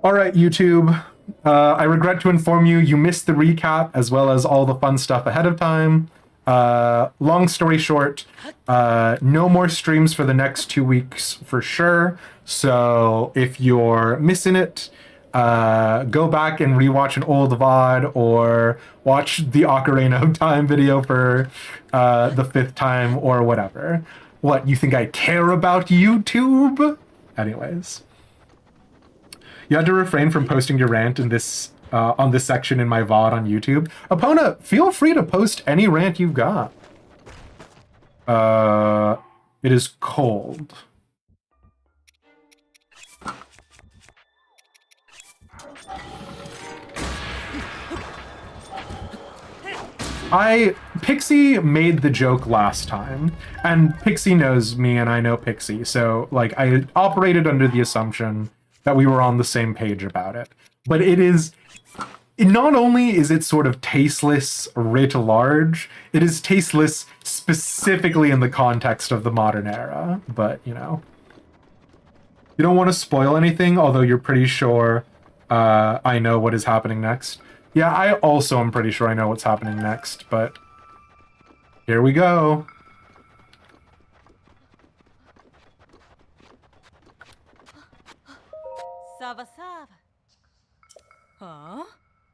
All right, YouTube. I regret to inform you, you missed the recap as well as all the fun stuff ahead of time. Long story short, no more streams for the next 2 weeks for sure. So if you're missing it, go back and rewatch an old VOD or watch the Ocarina of Time video for the fifth time or whatever. What, you think I care about YouTube? Anyways. You had to refrain from posting your rant in this on this section in my VOD on YouTube. Epona, feel free to post any rant you've got. It is cold. Pixie made the joke last time, and Pixie knows me and I know Pixie, so like I operated under the assumption that we were on the same page about it. But not only is it sort of tasteless writ large, it is tasteless specifically in the context of the modern era. But, you know. You don't want to spoil anything, although you're pretty sure I know what is happening next. Yeah, I also am pretty sure I know what's happening next, but here we go. Sava Sava. Huh?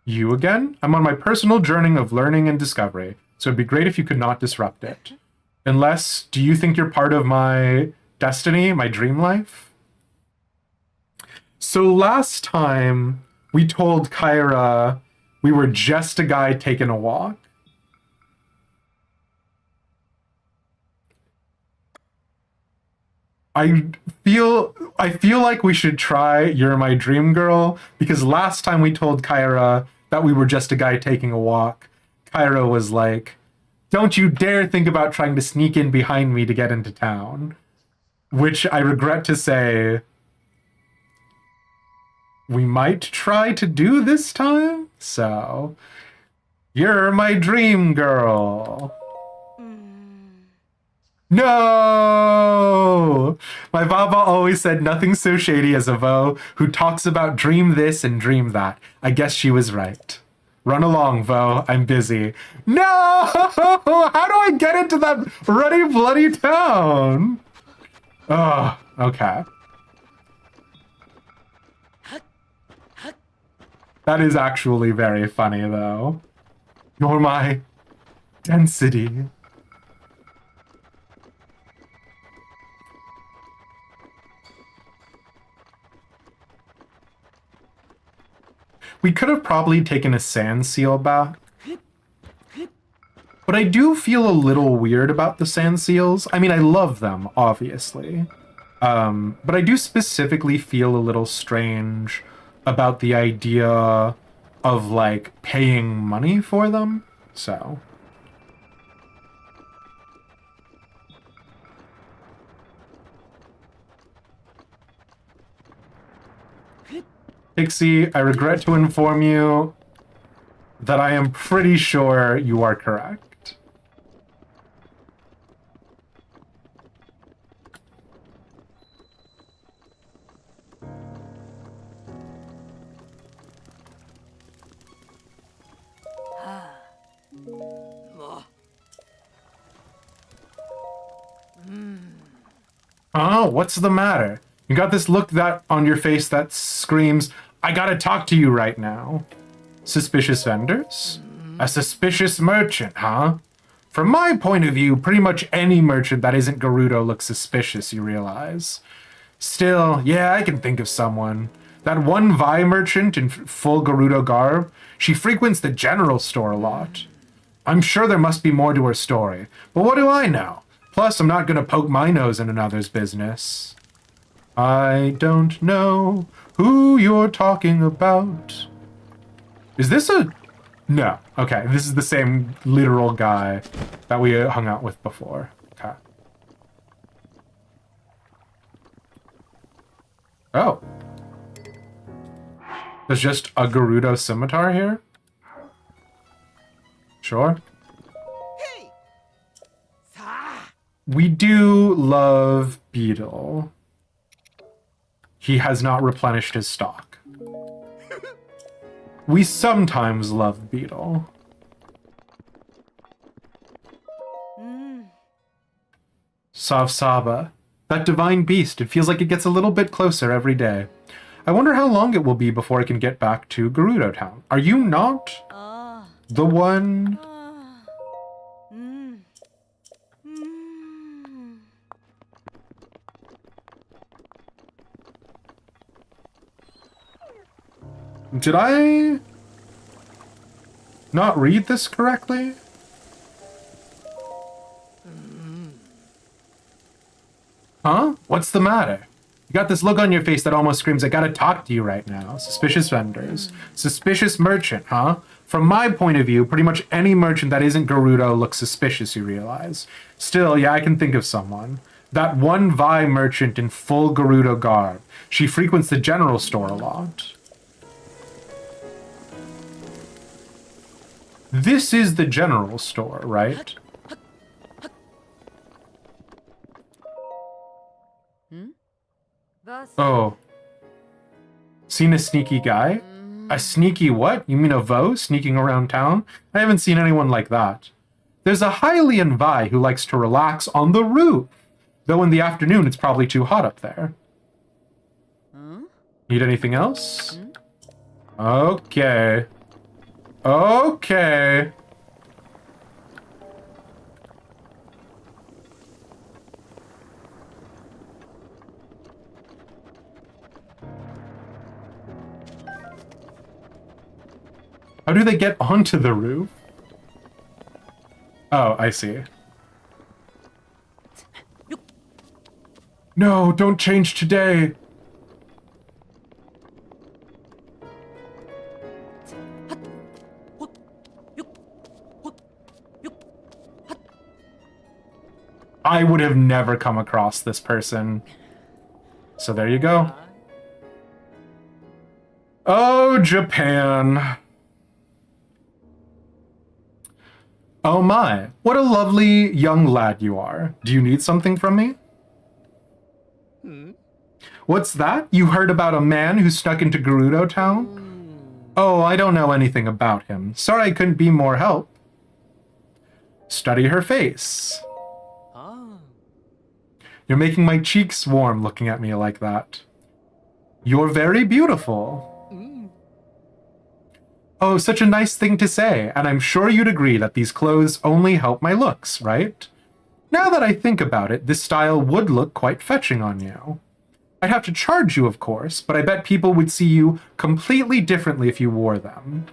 You again? I'm on my personal journey of learning and discovery, so it'd be great if you could not disrupt it. Unless, do you think you're part of my destiny, my dream life? So last time, we told Kyra we were just a guy taking a walk. I feel like we should try You're My Dream Girl, because last time we told Kyra that we were just a guy taking a walk, Kyra was like, don't you dare think about trying to sneak in behind me to get into town. Which I regret to say we might try to do this time. So, You're My Dream Girl. No! My Baba always said nothing so shady as a Vo who talks about dream this and dream that. I guess she was right. Run along, Vo. I'm busy. No! How do I get into that ruddy bloody town? Oh, okay. That is actually very funny, though. You're my density. We could have probably taken a sand seal back. But I do feel a little weird about the sand seals. I mean, I love them, obviously. But I do specifically feel a little strange about the idea of, like, paying money for them. So... Pixie, I regret to inform you that I am pretty sure you are correct. Oh, what's the matter? You got this look that on your face that screams, I gotta talk to you right now. Suspicious vendors? A suspicious merchant, huh? From my point of view, pretty much any merchant that isn't Gerudo looks suspicious, you realize. Still, yeah, I can think of someone. That one Vi merchant in full Gerudo garb, she frequents the general store a lot. I'm sure there must be more to her story, but what do I know? Plus, I'm not gonna poke my nose in another's business. I don't know who you're talking about. Is this a... No. Okay, this is the same literal guy that we hung out with before. Okay. Oh. There's just a Gerudo scimitar here? Sure. Hey! Sa! We do love Beetle. He has not replenished his stock. We sometimes love Beetle. Sava. That divine beast, it feels like it gets a little bit closer every day. I wonder how long it will be before I can get back to Gerudo Town. Are you not the one? Did I not read this correctly? Huh? What's the matter? You got this look on your face that almost screams, I gotta talk to you right now. Suspicious vendors. Suspicious merchant, huh? From my point of view, pretty much any merchant that isn't Gerudo looks suspicious, you realize. Still, yeah, I can think of someone. That one Vi merchant in full Gerudo garb. She frequents the general store a lot. This is the general store, right? Oh. Seen a sneaky guy? A sneaky what? You mean a vo sneaking around town? I haven't seen anyone like that. There's a Hylian Vi who likes to relax on the roof. Though in the afternoon it's probably too hot up there. Need anything else? Okay. Okay. How do they get onto the roof? Oh, I see. No, don't change today. I would have never come across this person. So there you go. Oh, Japan. Oh my, what a lovely young lad you are. Do you need something from me? What's that? You heard about a man who snuck into Gerudo Town? Oh, I don't know anything about him. Sorry I couldn't be more help. Study her face. You're making my cheeks warm looking at me like that. You're very beautiful. Oh, such a nice thing to say, and I'm sure you'd agree that these clothes only help my looks, right? Now that I think about it, this style would look quite fetching on you. I'd have to charge you, of course, but I bet people would see you completely differently if you wore them.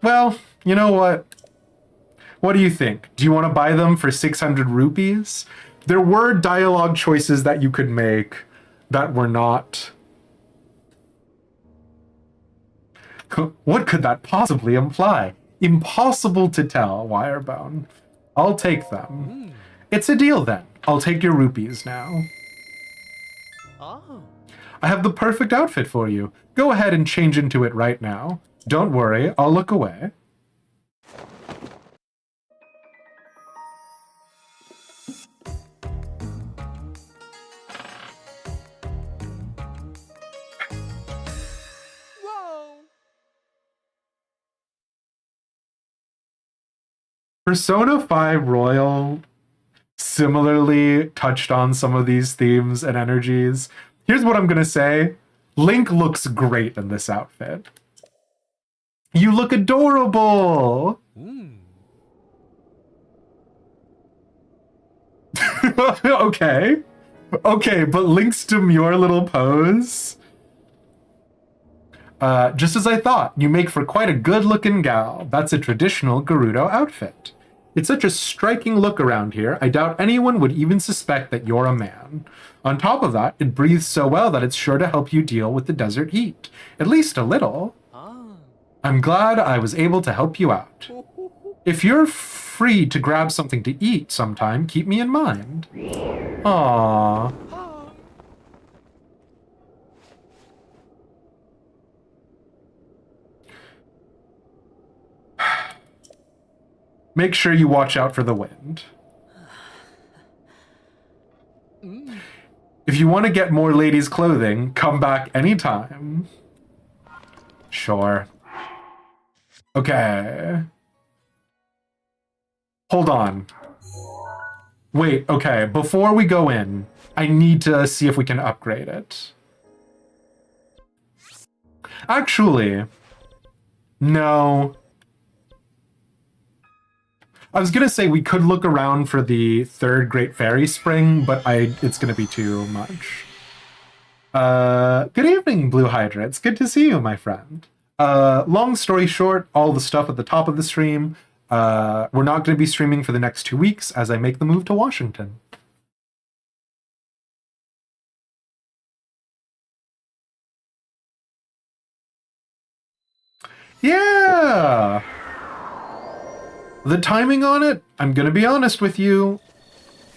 Well, you know what? What do you think? Do you want to buy them for 600 rupees? There were dialogue choices that you could make that were not... What could that possibly imply? Impossible to tell, Wirebone. I'll take them. It's a deal then. I'll take your rupees now. I have the perfect outfit for you. Go ahead and change into it right now. Don't worry, I'll look away. Persona 5 Royal similarly touched on some of these themes and energies. Here's what I'm gonna say. Link looks great in this outfit. You look adorable! Okay. Okay, but Link's demure little pose. Just as I thought, you make for quite a good-looking gal. That's a traditional Gerudo outfit. It's such a striking look around here, I doubt anyone would even suspect that you're a man. On top of that, it breathes so well that it's sure to help you deal with the desert heat. At least a little. I'm glad I was able to help you out. If you're free to grab something to eat sometime, keep me in mind. Aww. Make sure you watch out for the wind. If you want to get more ladies' clothing, come back anytime. Sure. Okay. Hold on. Wait, okay. Before we go in, I need to see if we can upgrade it. Actually, no. I was gonna say we could look around for the third Great Fairy Spring, but it's gonna be too much. Good evening, Blue Hydra. It's good to see you, my friend. Long story short, all the stuff at the top of the stream. We're not going to be streaming for the next 2 weeks as I make the move to Washington. Yeah! The timing on it, I'm going to be honest with you,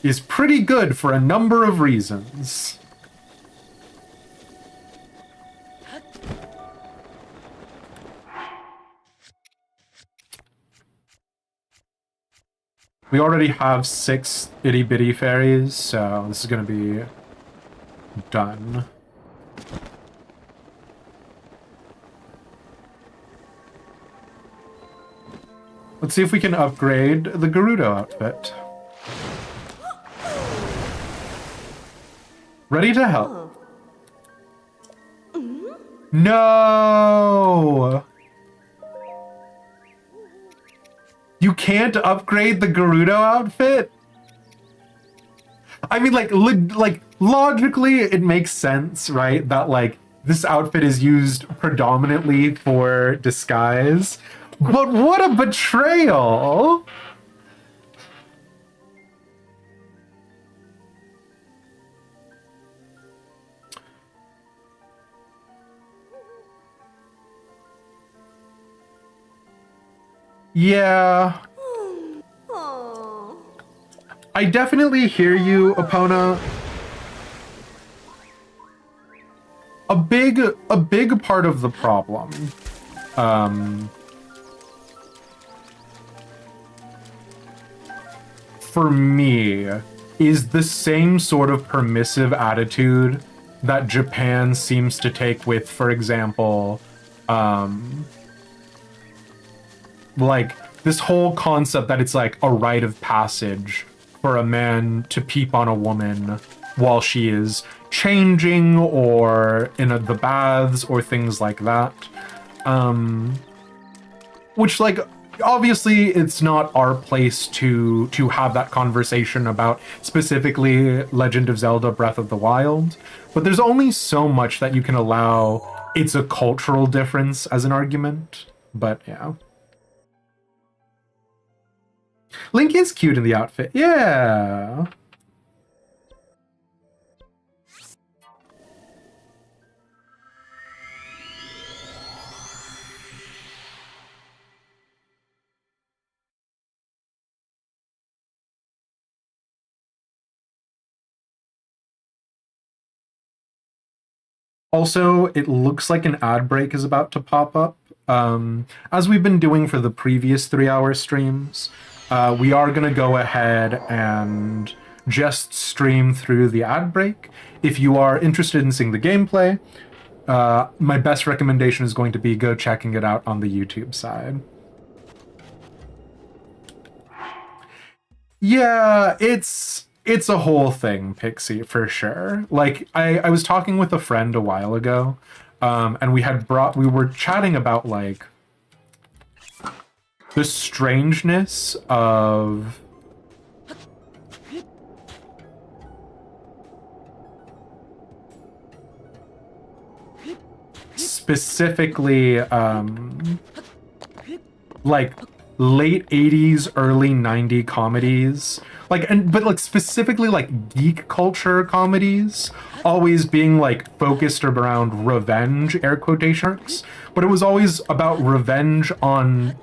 is pretty good for a number of reasons. We already have 6 itty-bitty fairies, so this is going to be done. Let's see if we can upgrade the Gerudo outfit. Ready to help. No! You can't upgrade the Gerudo outfit? I mean, like logically, it makes sense, right? That, like, this outfit is used predominantly for disguise. But what a betrayal! Yeah. I definitely hear you, Epona. A big part of the problem, for me, is the same sort of permissive attitude that Japan seems to take with, for example, like this whole concept that it's like a rite of passage for a man to peep on a woman while she is changing or in the baths or things like that. Which, like, obviously it's not our place to have that conversation about specifically Legend of Zelda Breath of the Wild, but there's only so much that you can allow it's a cultural difference as an argument. But yeah. Link is cute in the outfit. Yeah. Also, it looks like an ad break is about to pop up. As we've been doing for the previous 3-hour streams, we are going to go ahead and just stream through the ad break. If you are interested in seeing the gameplay, my best recommendation is going to be go checking it out on the YouTube side. Yeah, it's a whole thing, Pixie, for sure. Like, I was talking with a friend a while ago, and we were chatting about, like, the strangeness of specifically, like, late 80s, early 90s comedies, but like specifically like geek culture comedies, always being like focused around revenge, air quotation marks, but it was always about revenge on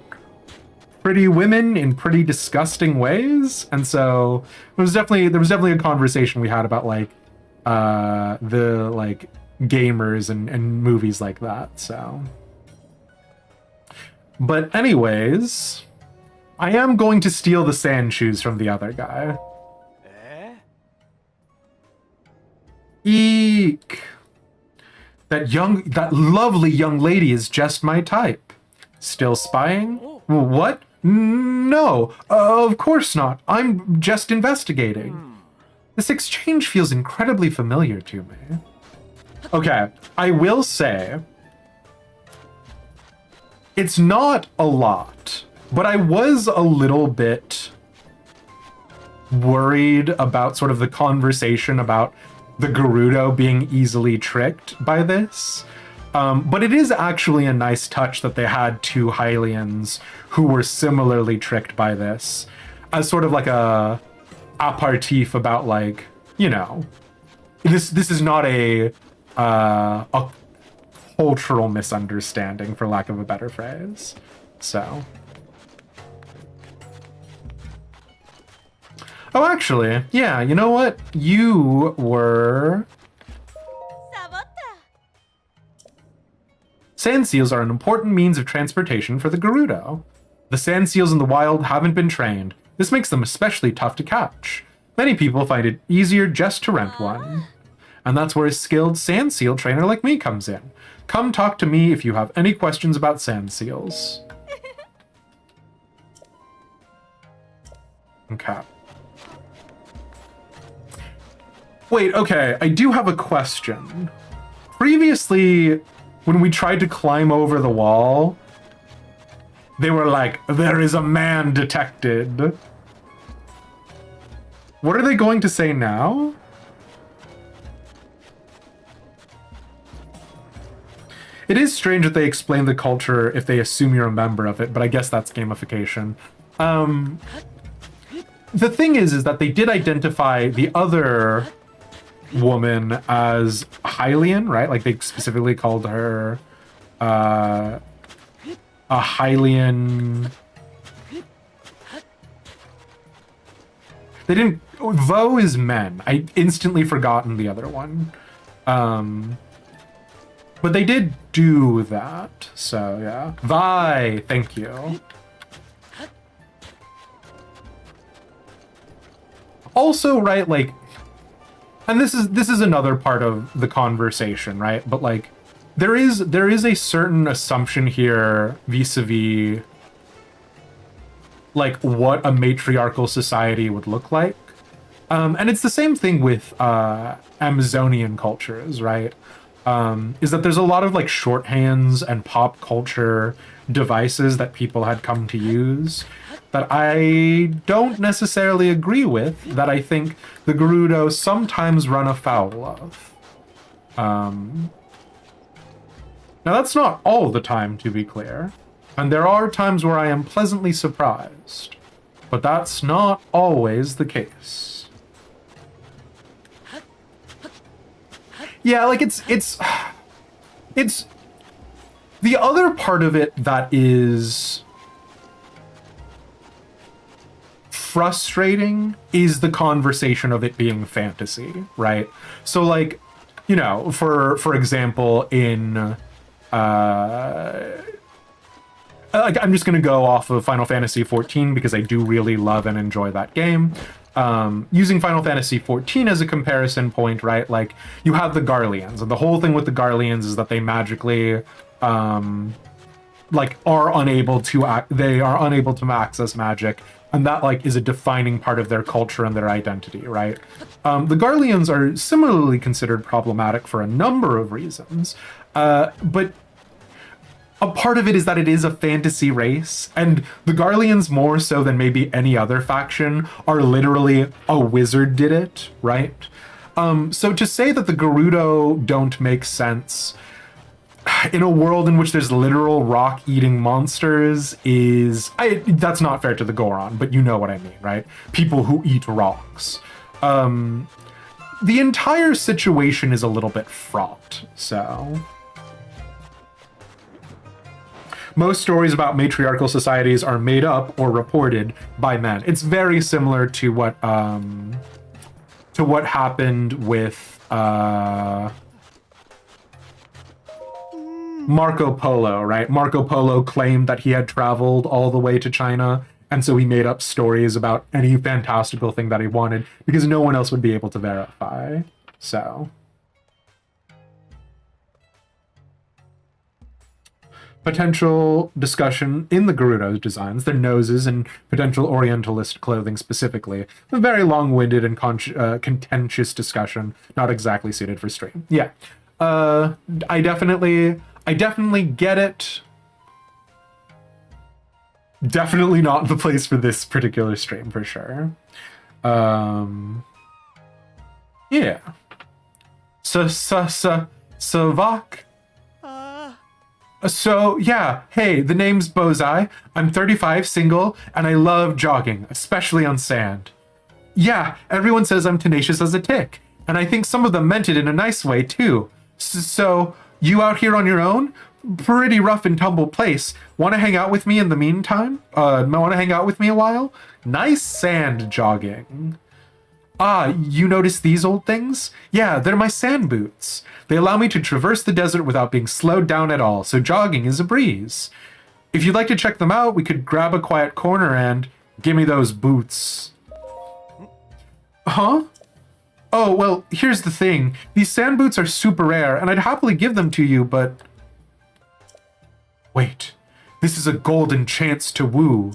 pretty women in pretty disgusting ways. And so there was definitely a conversation we had about like the like gamers and movies like that. So, but anyways, I am going to steal the sand shoes from the other guy. Eek. That lovely young lady is just my type. Still spying? What? No, of course not. I'm just investigating. This exchange feels incredibly familiar to me. Okay, I will say, it's not a lot, but I was a little bit worried about sort of the conversation about the Gerudo being easily tricked by this. But it is actually a nice touch that they had two Hylians who were similarly tricked by this, as sort of like a aperitif about, like, you know, this is not a cultural misunderstanding, for lack of a better phrase. So. Oh, actually, yeah, you know what? You were... Sand seals are an important means of transportation for the Gerudo. The sand seals in the wild haven't been trained. This makes them especially tough to catch. Many people find it easier just to rent one. And that's where a skilled sand seal trainer like me comes in. Come talk to me if you have any questions about sand seals. Okay. Wait, okay, I do have a question. Previously, when we tried to climb over the wall, they were like, there is a man detected. What are they going to say now? It is strange that they explain the culture if they assume you're a member of it, but I guess that's gamification. The thing is that they did identify the other woman as Hylian, right? Like, they specifically called her a Hylian. They didn't. Vo is men. I instantly forgotten the other one. But they did do that. So yeah. Vi, thank you. Also, right, like, and this is another part of the conversation, right? But like, there is a certain assumption here vis-a-vis like what a matriarchal society would look like. And it's the same thing with Amazonian cultures, right? Is that there's a lot of like shorthands and pop culture devices that people had come to use that I don't necessarily agree with, that I think the Gerudo sometimes run afoul of. Now that's not all the time, to be clear, and there are times where I am pleasantly surprised, but that's not always the case. Yeah, like it's the other part of it that is frustrating is the conversation of it being fantasy, right? So like, you know, for example, in like, I'm just gonna go off of Final Fantasy XIV because I do really love and enjoy that game. Using Final Fantasy XIV as a comparison point, right? Like, you have the Garleans, and the whole thing with the Garleans is that they magically, like, are unable to access magic, and that like is a defining part of their culture and their identity, right? The Garleans are similarly considered problematic for a number of reasons, but a part of it is that it is a fantasy race, and the Garleans, more so than maybe any other faction, are literally a wizard did it, right? So to say that the Gerudo don't make sense in a world in which there's literal rock-eating monsters that's not fair to the Goron, but you know what I mean, right? People who eat rocks. The entire situation is a little bit fraught, so... Most stories about matriarchal societies are made up or reported by men. It's very similar to what happened with Marco Polo, right? Marco Polo claimed that he had traveled all the way to China, and so he made up stories about any fantastical thing that he wanted because no one else would be able to verify. So, potential discussion in the Gerudo designs, their noses, and potential Orientalist clothing specifically. A very long-winded and contentious discussion, not exactly suited for stream. Yeah, I definitely get it. Definitely not the place for this particular stream for sure. Yeah. Savak. So, yeah, hey, the name's Bozai. I'm 35, single, and I love jogging, especially on sand. Yeah, everyone says I'm tenacious as a tick, and I think some of them meant it in a nice way, too. So, you out here on your own? Pretty rough and tumble place. Want to hang out with me in the meantime? Want to hang out with me a while? Nice sand jogging. Ah, you notice these old things? Yeah, they're my sand boots. They allow me to traverse the desert without being slowed down at all, so jogging is a breeze. If you'd like to check them out, we could grab a quiet corner and give me those boots. Huh? Oh, well, here's the thing. These sand boots are super rare, and I'd happily give them to you, but... Wait, this is a golden chance to woo.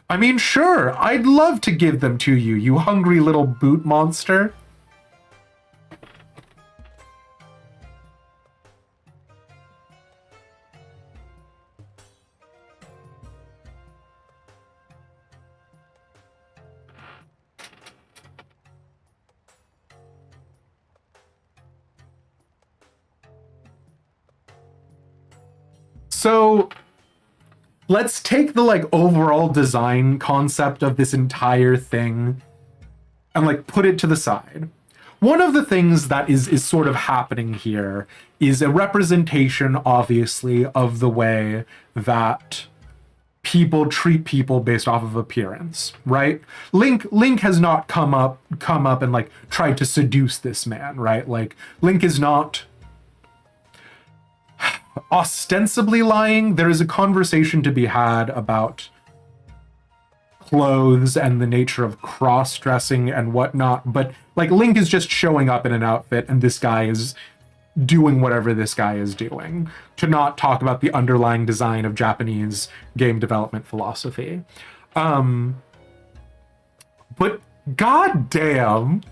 I mean, sure, I'd love to give them to you, you hungry little boot monster. So... let's take the like overall design concept of this entire thing and like put it to the side. One of the things that is sort of happening here is a representation, obviously, of the way that people treat people based off of appearance, right? Link has not come up and like tried to seduce this man, right? Like Link is not ostensibly lying. There is a conversation to be had about clothes and the nature of cross-dressing and whatnot, but like Link is just showing up in an outfit and this guy is doing whatever this guy is doing, to not talk about the underlying design of Japanese game development philosophy. But goddamn,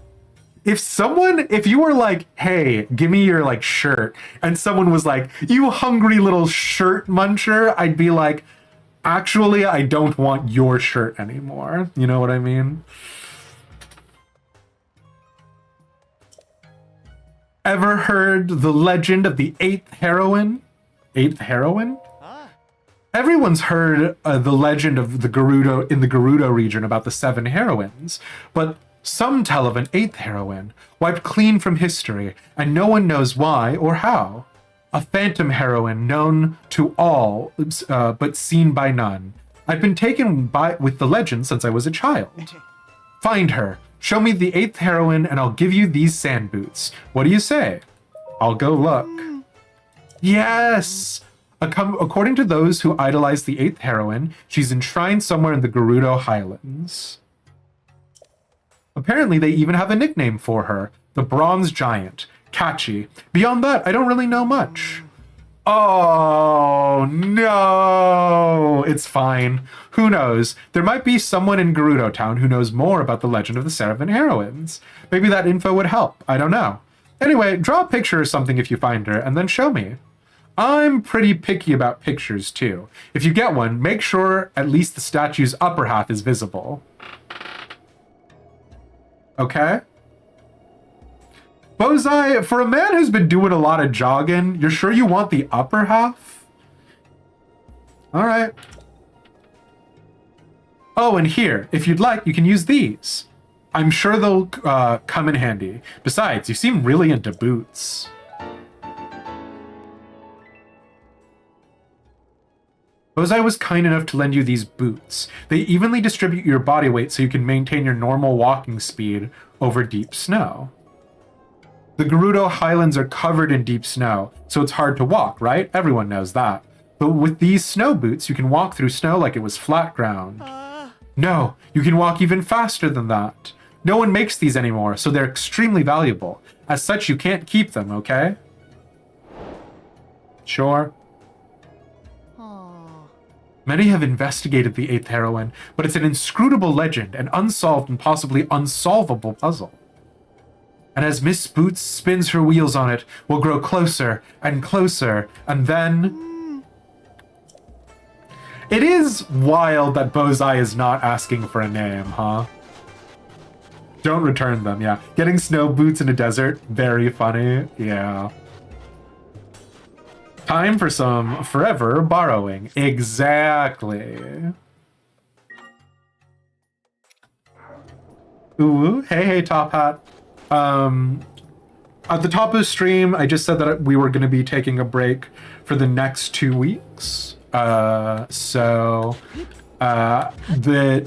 if you were like, hey, give me your like shirt, and someone was like, you hungry little shirt muncher, I'd be like, actually, I don't want your shirt anymore. You know what I mean? Ever heard the legend of the eighth heroine? Eighth heroine? Everyone's heard the legend of the Gerudo in the Gerudo region about the 7 heroines, but some tell of an 8th heroine, wiped clean from history, and no one knows why or how. A phantom heroine known to all, but seen by none. I've been taken with the legend since I was a child. Find her. Show me the 8th heroine, and I'll give you these sand boots. What do you say? I'll go look. Yes! According to those who idolize the 8th heroine, she's enshrined somewhere in the Gerudo Highlands. Apparently, they even have a nickname for her, the Bronze Giant. Catchy. Beyond that, I don't really know much. Oh, no! It's fine. Who knows? There might be someone in Gerudo Town who knows more about the legend of the 7 heroines. Maybe that info would help. I don't know. Anyway, draw a picture or something if you find her, and then show me. I'm pretty picky about pictures, too. If you get one, make sure at least the statue's upper half is visible. Okay? Bozai, for a man who's been doing a lot of jogging, you're sure you want the upper half? Alright. Oh, and here, if you'd like, you can use these. I'm sure they'll come in handy. Besides, you seem really into boots. Bozai was kind enough to lend you these boots. They evenly distribute your body weight so you can maintain your normal walking speed over deep snow. The Gerudo Highlands are covered in deep snow, so it's hard to walk, right? Everyone knows that. But with these snow boots, you can walk through snow like it was flat ground. No, you can walk even faster than that. No one makes these anymore, so they're extremely valuable. As such, you can't keep them, okay? Sure. Many have investigated the eighth heroine, but it's an inscrutable legend, an unsolved and possibly unsolvable puzzle. And as Miss Boots spins her wheels on it, we'll grow closer and closer, and then... It is wild that Bozai is not asking for a name, huh? Don't return them, yeah. Getting snow boots in a desert, very funny, yeah. Time for some forever borrowing. Exactly. Ooh, hey, Top Hat. At the top of the stream, I just said that we were going to be taking a break for the next 2 weeks. The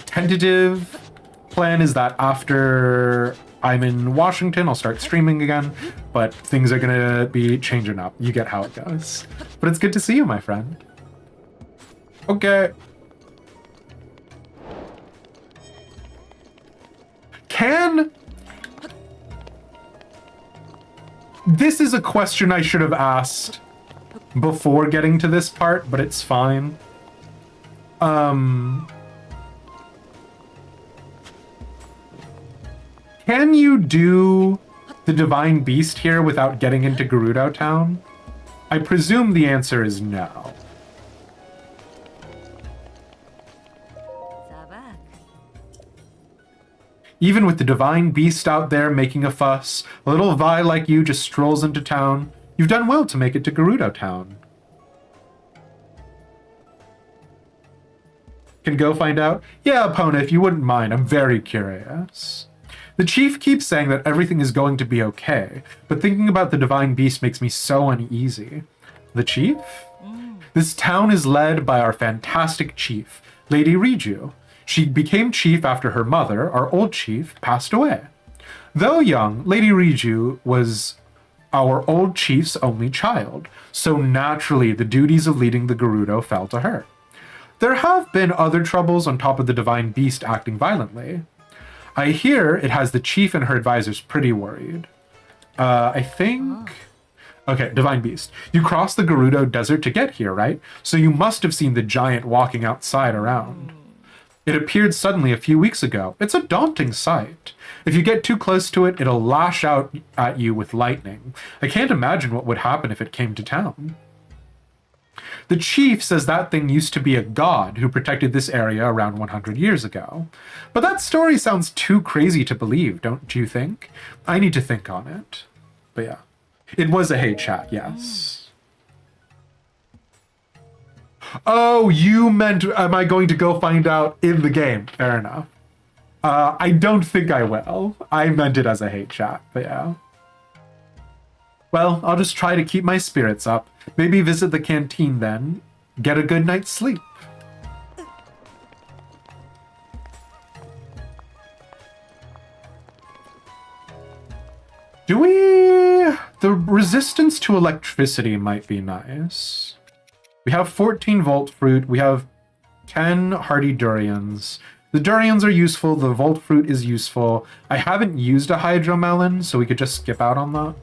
tentative plan is that after I'm in Washington, I'll start streaming again, but things are going to be changing up. You get how it goes. But it's good to see you, my friend. Okay. This is a question I should have asked before getting to this part, but it's fine. Can you do the Divine Beast here without getting into Gerudo Town? I presume the answer is no. Even with the Divine Beast out there making a fuss, a little Vi like you just strolls into town. You've done well to make it to Gerudo Town. Can go find out? Yeah, Pona, if you wouldn't mind, I'm very curious. The chief keeps saying that everything is going to be okay, but thinking about the Divine Beast makes me so uneasy. The chief? This town is led by our fantastic chief, Lady Riju. She became chief after her mother, our old chief, passed away. Though young, Lady Riju was our old chief's only child, so naturally the duties of leading the Gerudo fell to her. There have been other troubles on top of the Divine Beast acting violently. I hear it has the chief and her advisors pretty worried. I think... Okay, Divine Beast. You crossed the Gerudo Desert to get here, right? So you must have seen the giant walking outside around. It appeared suddenly a few weeks ago. It's a daunting sight. If you get too close to it, it'll lash out at you with lightning. I can't imagine what would happen if it came to town. The chief says that thing used to be a god who protected this area around 100 years ago. But that story sounds too crazy to believe, don't you think? I need to think on it. But yeah. It was a hate chat, yes. Oh, you meant, am I going to go find out in the game? Fair enough. I don't think I will. I meant it as a hate chat, but yeah. Well, I'll just try to keep my spirits up. Maybe visit the canteen then. Get a good night's sleep. Do we... The resistance to electricity might be nice. We have 14 Volt Fruit. We have 10 Hardy Durians. The Durians are useful. The Volt Fruit is useful. I haven't used a Hydromelon, so we could just skip out on that.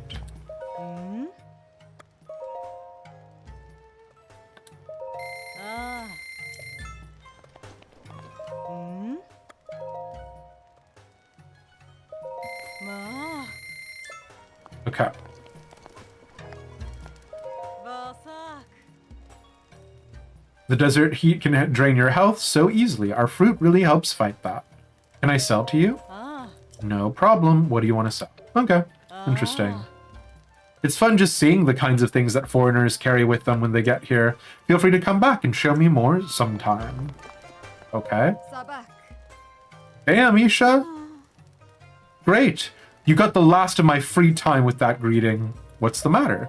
Okay. The desert heat can drain your health so easily. Our fruit really helps fight that. Can I sell to you? No problem. What do you want to sell? Okay. Interesting. It's fun just seeing the kinds of things that foreigners carry with them when they get here. Feel free to come back and show me more sometime. Okay. Hey, Amisha. Great. You got the last of my free time with that greeting. What's the matter?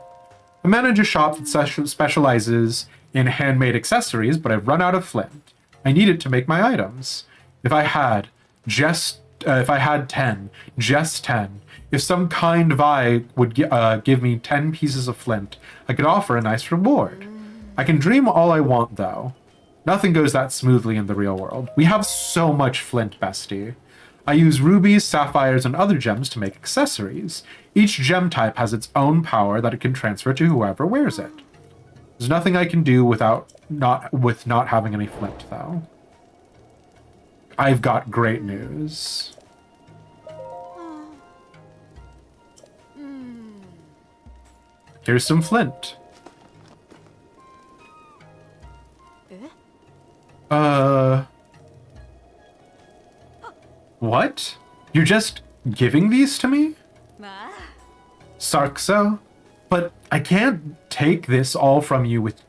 I manage a shop that specializes in handmade accessories, but I've run out of flint. I need it to make my items. If I had 10, just 10, if some kind Vi would give me 10 pieces of flint, I could offer a nice reward. I can dream all I want, though. Nothing goes that smoothly in the real world. We have so much flint, bestie. I use rubies, sapphires, and other gems to make accessories. Each gem type has its own power that it can transfer to whoever wears it. There's nothing I can do with not having any flint, though. I've got great news. Here's some flint. What? You're just giving these to me? Sarkso? But I can't take this all from you with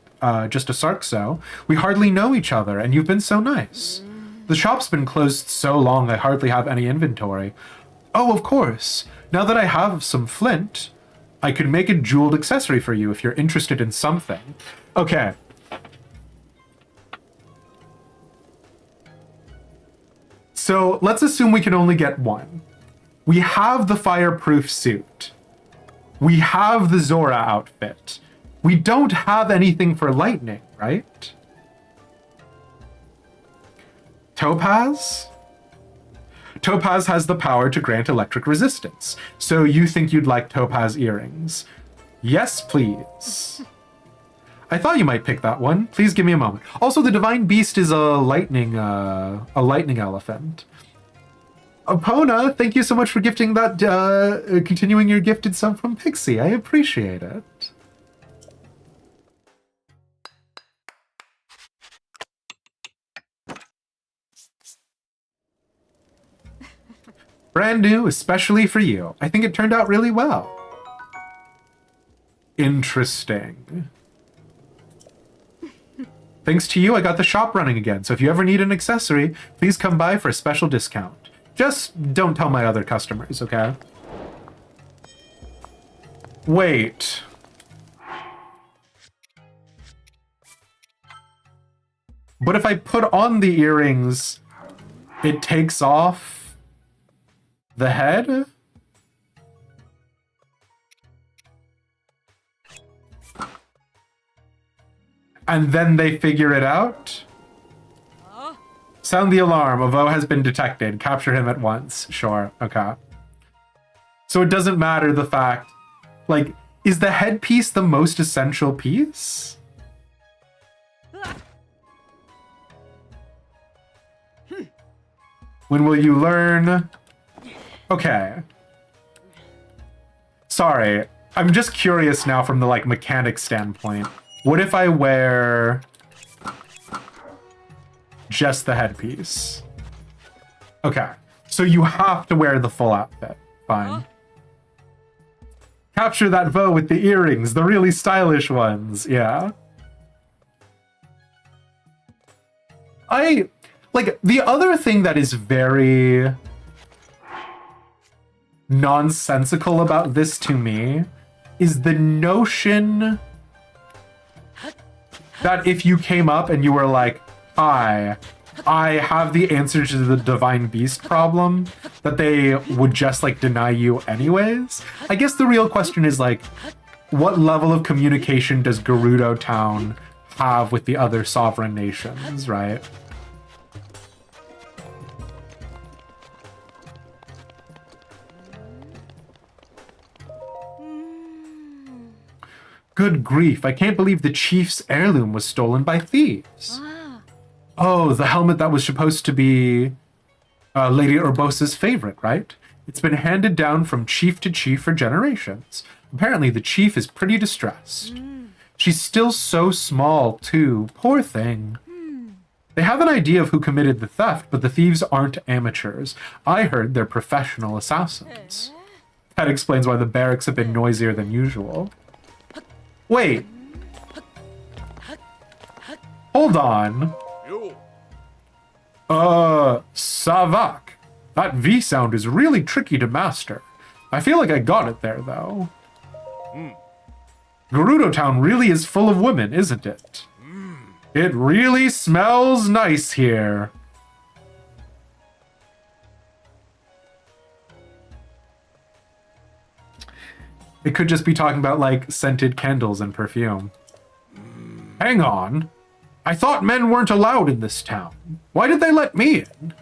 just a Sarkso. We hardly know each other, and you've been so nice. The shop's been closed so long I hardly have any inventory. Oh, of course. Now that I have some flint, I could make a jeweled accessory for you if you're interested in something. Okay. So let's assume we can only get one. We have the fireproof suit. We have the Zora outfit. We don't have anything for lightning, right? Topaz? Topaz has the power to grant electric resistance. So you think you'd like Topaz earrings? Yes, please. I thought you might pick that one. Please give me a moment. Also, the Divine Beast is a lightning elephant. Epona, thank you so much for gifting that, continuing your gifted sub from Pixie. I appreciate it. Brand new, especially for you. I think it turned out really well. Interesting. Thanks to you, I got the shop running again, so if you ever need an accessory, please come by for a special discount. Just don't tell my other customers, okay? Wait. But if I put on the earrings, it takes off the head? And then they figure it out? Sound the alarm. A Vo has been detected. Capture him at once. Sure. Okay. So it doesn't matter the fact... Like, is the headpiece the most essential piece? When will you learn? Okay. Sorry. I'm just curious now from the, like, mechanic standpoint. What if I wear just the headpiece? Okay. So you have to wear the full outfit. Fine. Capture that Vo with the earrings, the really stylish ones. Yeah. Like, the other thing that is very nonsensical about this to me is the notion that if you came up and you were like, hi, I have the answer to the Divine Beast problem, that they would just, like, deny you anyways. I guess the real question is, like, what level of communication does Gerudo Town have with the other sovereign nations, right? Good grief, I can't believe the chief's heirloom was stolen by thieves. Oh, the helmet that was supposed to be Lady Urbosa's favorite, right? It's been handed down from chief to chief for generations. Apparently, the chief is pretty distressed. She's still so small, too. Poor thing. They have an idea of who committed the theft, but the thieves aren't amateurs. I heard they're professional assassins. That explains why the barracks have been noisier than usual. Wait. Hold on. Savak. That V sound is really tricky to master. I feel like I got it there, though. Gerudo Town really is full of women, isn't it? It really smells nice here. It could just be talking about, like, scented candles and perfume. Hang on. I thought men weren't allowed in this town. Why did they let me in?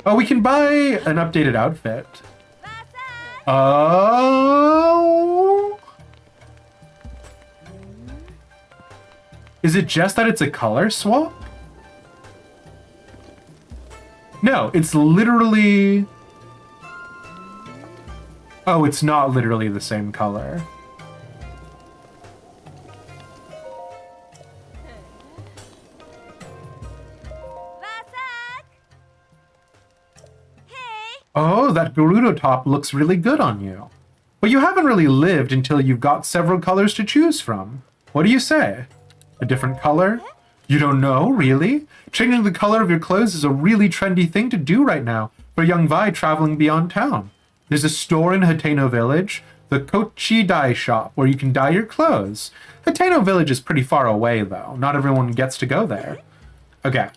Oh, we can buy an updated outfit. Oh. Is it just that it's a color swap? No, it's literally... Oh, it's not literally the same color. Oh, that Gerudo top looks really good on you. But you haven't really lived until you've got several colors to choose from. What do you say? A different color? You don't know, really? Changing the color of your clothes is a really trendy thing to do right now for young Vi traveling beyond town. There's a store in Hateno Village, the Kochi Dye Shop, where you can dye your clothes. Hateno Village is pretty far away, though. Not everyone gets to go there. Okay.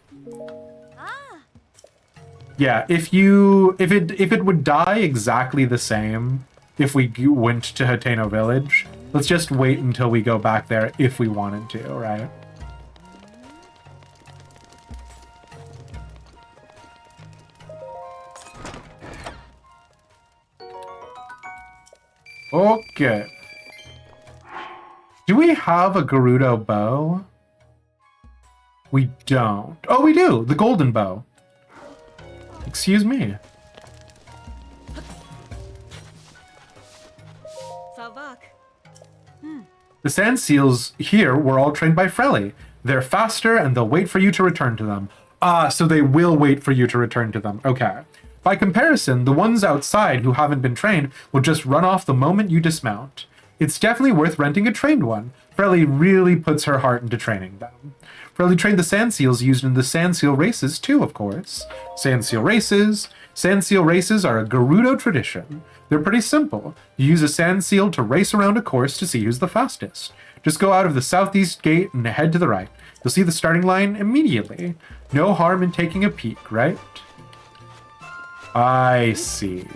Yeah, if it would dye exactly the same if we went to Hateno Village, let's just wait until we go back there if we wanted to, right? Okay. Do we have a Gerudo bow? We don't. Oh, we do! The golden bow. Excuse me. The sand seals here were all trained by Frelly. They're faster and they'll wait for you to return to them. Ah, so they will wait for you to return to them. Okay. By comparison, the ones outside who haven't been trained will just run off the moment you dismount. It's definitely worth renting a trained one. Frelly really puts her heart into training them. Frelly trained the sand seals used in the sand seal races too, of course. Sand seal races are a Gerudo tradition. They're pretty simple. You use a sand seal to race around a course to see who's the fastest. Just go out of the southeast gate and head to the right. You'll see the starting line immediately. No harm in taking a peek, right? I see.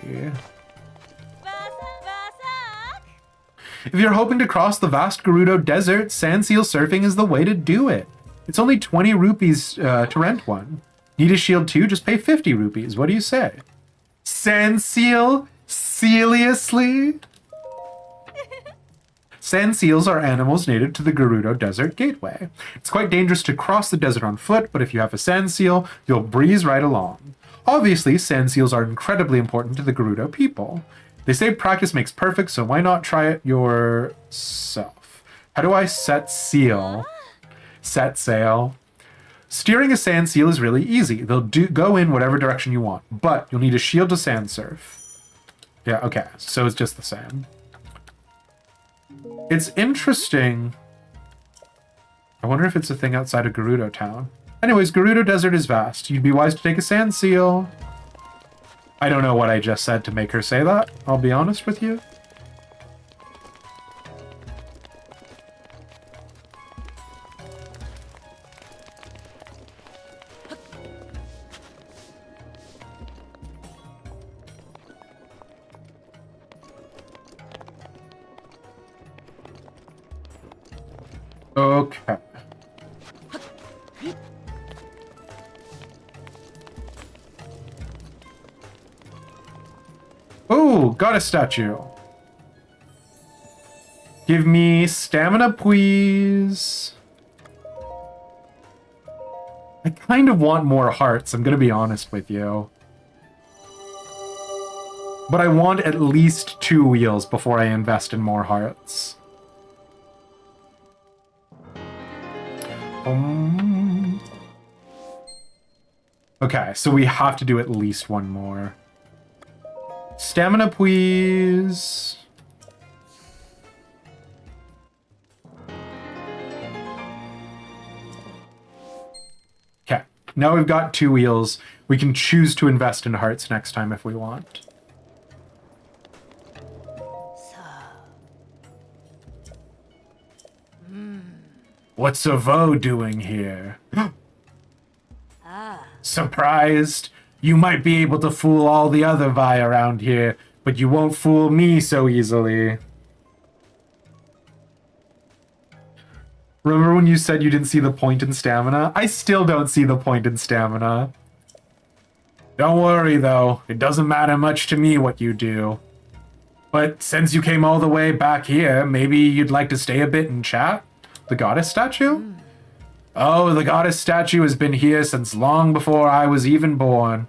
If you're hoping to cross the vast Gerudo desert, sand seal surfing is the way to do it. It's only 20 rupees to rent one. Need a shield too? Just pay 50 rupees. What do you say? Sand seal? Seriously? Sand seals are animals native to the Gerudo Desert Gateway. It's quite dangerous to cross the desert on foot, but if you have a sand seal, you'll breeze right along. Obviously, sand seals are incredibly important to the Gerudo people. They say practice makes perfect, so why not try it yourself? How do I set seal? Set sail. Steering a sand seal is really easy. They'll go in whatever direction you want, but you'll need a shield to sand surf. Yeah, okay, so it's just the same. It's interesting. I wonder if it's a thing outside of Gerudo Town. Anyways, Gerudo Desert is vast. You'd be wise to take a sand seal. I don't know what I just said to make her say that, I'll be honest with you. Okay. Oh, got a statue. Give me stamina, please. I kind of want more hearts, I'm gonna be honest with you. But I want at least 2 wheels before I invest in more hearts. Okay, so we have to do at least one more. Stamina, please. Okay, now we've got 2 wheels. We can choose to invest in hearts next time if we want. What's Avo doing here? Surprised? You might be able to fool all the other Vi around here, but you won't fool me so easily. Remember when you said you didn't see the point in stamina? I still don't see the point in stamina. Don't worry, though. It doesn't matter much to me what you do. But since you came all the way back here, maybe you'd like to stay a bit and chat? The goddess statue? Oh, the goddess statue has been here since long before I was even born.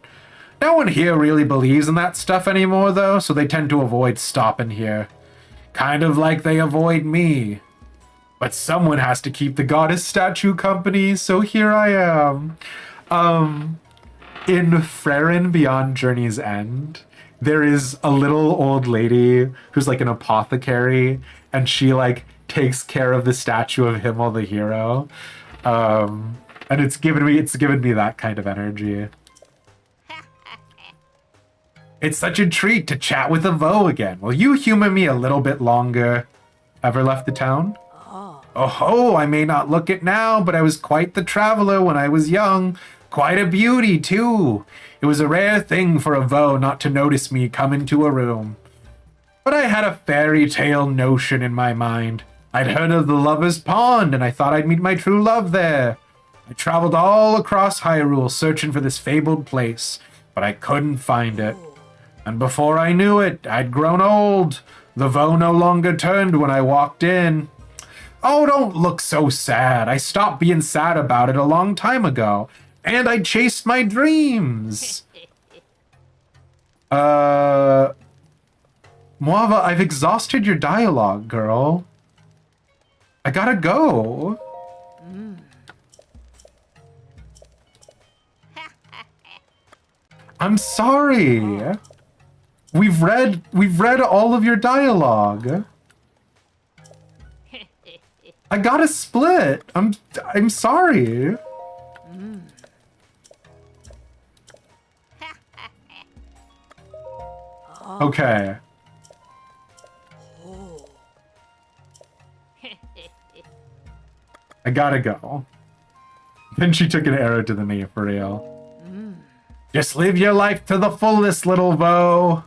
No one here really believes in that stuff anymore, though, so they tend to avoid stopping here. Kind of like they avoid me. But someone has to keep the goddess statue company, so here I am. In Frerin Beyond Journey's End, there is a little old lady who's like an apothecary, and she like takes care of the statue of Himmel the hero. And it's given me that kind of energy. It's such a treat to chat with a Vo again. Will you humor me a little bit longer? Ever left the town? Oh ho, I may not look it now, but I was quite the traveler when I was young. Quite a beauty, too. It was a rare thing for a Vo not to notice me come into a room. But I had a fairy tale notion in my mind. I'd heard of the Lover's Pond, and I thought I'd meet my true love there. I traveled all across Hyrule searching for this fabled place, but I couldn't find it. And before I knew it, I'd grown old. The Vo no longer turned when I walked in. Oh, don't look so sad. I stopped being sad about it a long time ago. And I chased my dreams. Moava, I've exhausted your dialogue, girl. I gotta go. I'm sorry. We've read all of your dialogue. I gotta split. I'm sorry. Okay. I gotta go. Then she took an arrow to the knee, for real. Just live your life to the fullest, little Vo.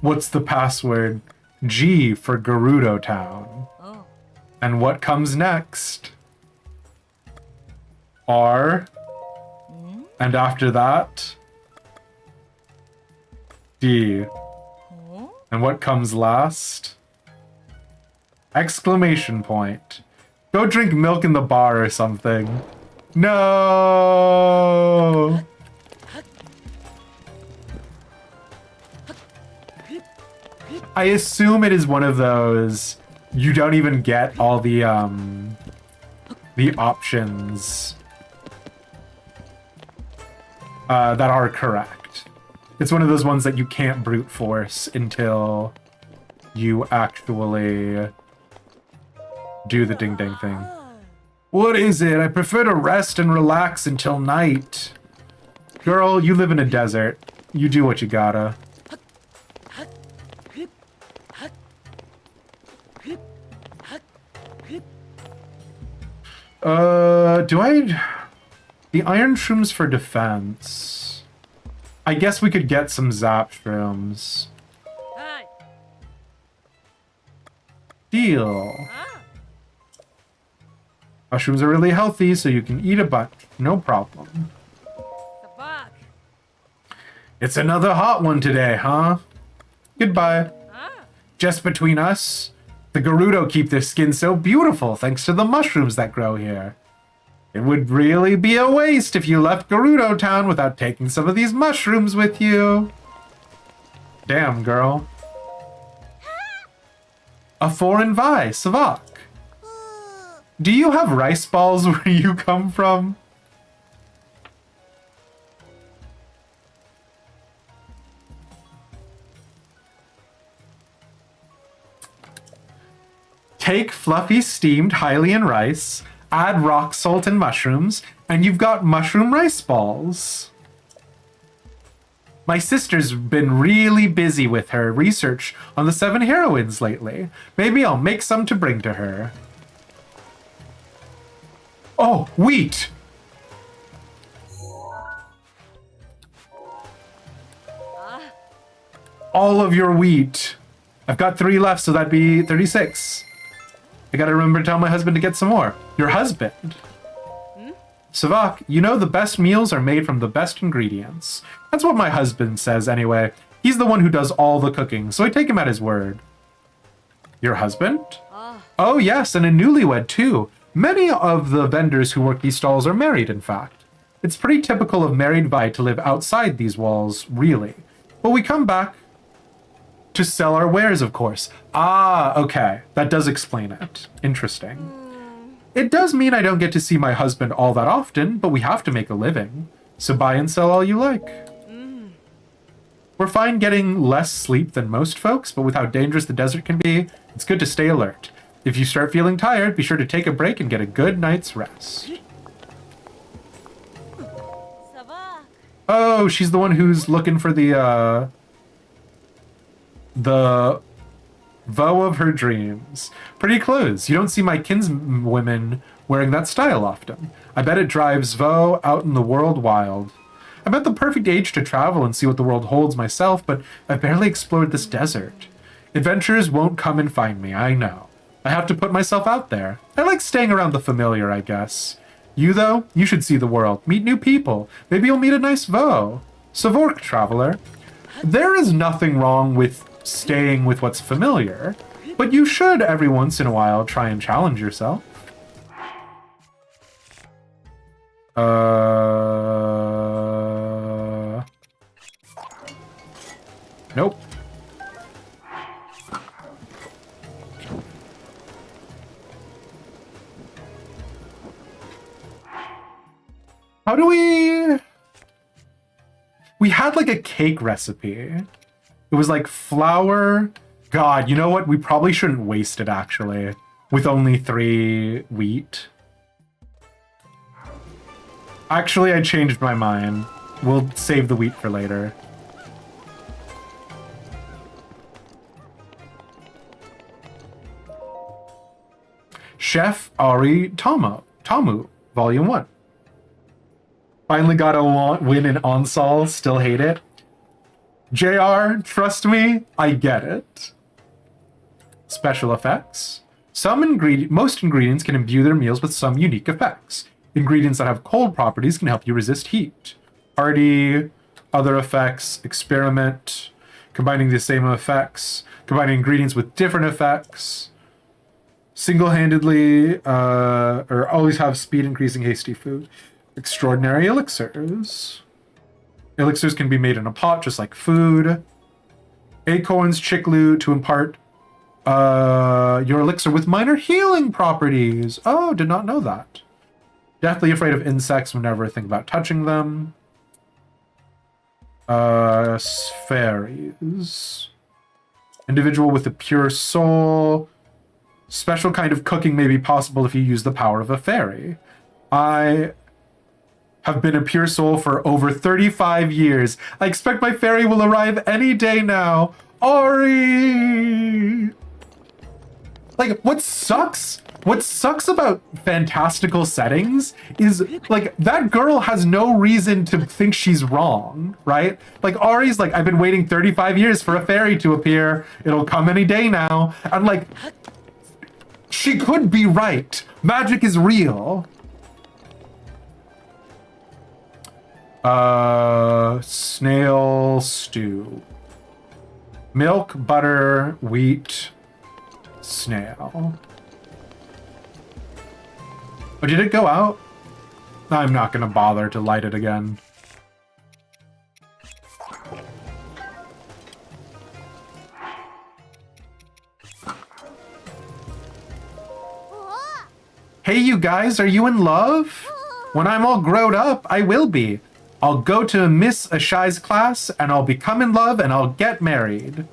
What's the password? G for Gerudo Town. And what comes next? R. And after that? D. And what comes last? Exclamation point. Go drink milk in the bar or something. No! I assume it is one of those you don't even get all the options that are correct. It's one of those ones that you can't brute force until you actually do the ding ding thing. What is it? I prefer to rest and relax until night. Girl, you live in a desert. You do what you gotta. The iron shrooms for defense. I guess we could get some zap shrooms. Deal. Mushrooms are really healthy, so you can eat a bunch. No problem. It's another hot one today, huh? Goodbye. Just between us, the Gerudo keep their skin so beautiful thanks to the mushrooms that grow here. It would really be a waste if you left Gerudo Town without taking some of these mushrooms with you. Damn, girl. A foreign vi, Savak. Do you have rice balls where you come from? Take fluffy steamed Hylian rice, add rock salt and mushrooms, and you've got mushroom rice balls. My sister's been really busy with her research on the 7 heroines lately. Maybe I'll make some to bring to her. Oh, wheat! All of your wheat. I've got 3 left, so that'd be 36. I gotta remember to tell my husband to get some more. Your husband? Savak, you know the best meals are made from the best ingredients. That's what my husband says anyway. He's the one who does all the cooking, so I take him at his word. Your husband? Oh yes, and a newlywed too. Many of the vendors who work these stalls are married, in fact. It's pretty typical of married Vi to live outside these walls, really. But we come back to sell our wares, of course. Ah, okay. That does explain it. Interesting. It does mean I don't get to see my husband all that often, but we have to make a living. So buy and sell all you like. We're fine getting less sleep than most folks, but with how dangerous the desert can be, it's good to stay alert. If you start feeling tired, be sure to take a break and get a good night's rest. Oh, she's the one who's looking for the Vow of her dreams. Pretty clothes. You don't see my kinswomen wearing that style often. I bet it drives Vo out in the world wild. I'm at the perfect age to travel and see what the world holds myself, but I've barely explored this desert. Adventurers won't come and find me, I know. I have to put myself out there. I like staying around the familiar, I guess. You, though, you should see the world. Meet new people. Maybe you'll meet a nice Vo. Savork, traveler. There is nothing wrong with staying with what's familiar, but you should every once in a while try and challenge yourself. Nope. How do we had like a cake recipe. It was like flour. God, you know what? We probably shouldn't waste it, actually, with only 3 wheat. Actually, I changed my mind. We'll save the wheat for later. Chef Ari Tamu, Volume 1. Finally got a win in Onsol, still hate it. JR, trust me, I get it. Special effects. Most ingredients can imbue their meals with some unique effects. Ingredients that have cold properties can help you resist heat. Party, other effects, experiment, combining the same effects, combining ingredients with different effects. Single-handedly, or always have speed increasing hasty food. Extraordinary elixirs. Elixirs can be made in a pot, just like food. Acorns, chicklu to impart your elixir with minor healing properties. Oh, did not know that. Deathly afraid of insects, would never think about touching them. Fairies. Individual with a pure soul. Special kind of cooking may be possible if you use the power of a fairy. I have been a pure soul for over 35 years. I expect my fairy will arrive any day now. Ari! Like, what sucks about fantastical settings is, like, that girl has no reason to think she's wrong, right? Like, Ari's like, I've been waiting 35 years for a fairy to appear. It'll come any day now. I'm like, she could be right. Magic is real. Snail stew. Milk, butter, wheat, snail. Oh, did it go out? I'm not gonna bother to light it again. Hey, you guys, are you in love? When I'm all grown up, I will be. I'll go to Miss Ashai's class, and I'll become in love, and I'll get married.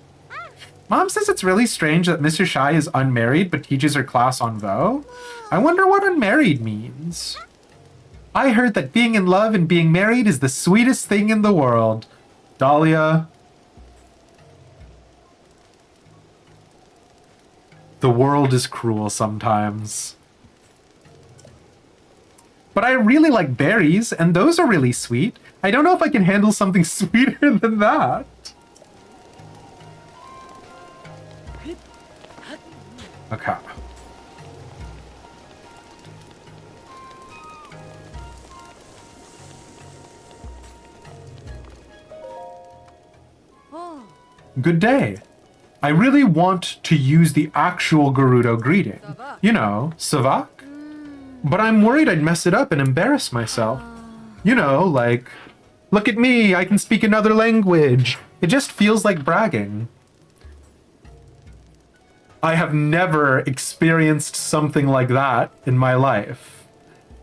Mom says it's really strange that Miss Ashai is unmarried, but teaches her class on Vo. I wonder what unmarried means. I heard that being in love and being married is the sweetest thing in the world. Dahlia. The world is cruel sometimes. But I really like berries, and those are really sweet. I don't know if I can handle something sweeter than that. Okay. Oh. Good day. I really want to use the actual Gerudo greeting. Savak. You know, Savak. But I'm worried I'd mess it up and embarrass myself. You know, like, look at me, I can speak another language. It just feels like bragging. I have never experienced something like that in my life.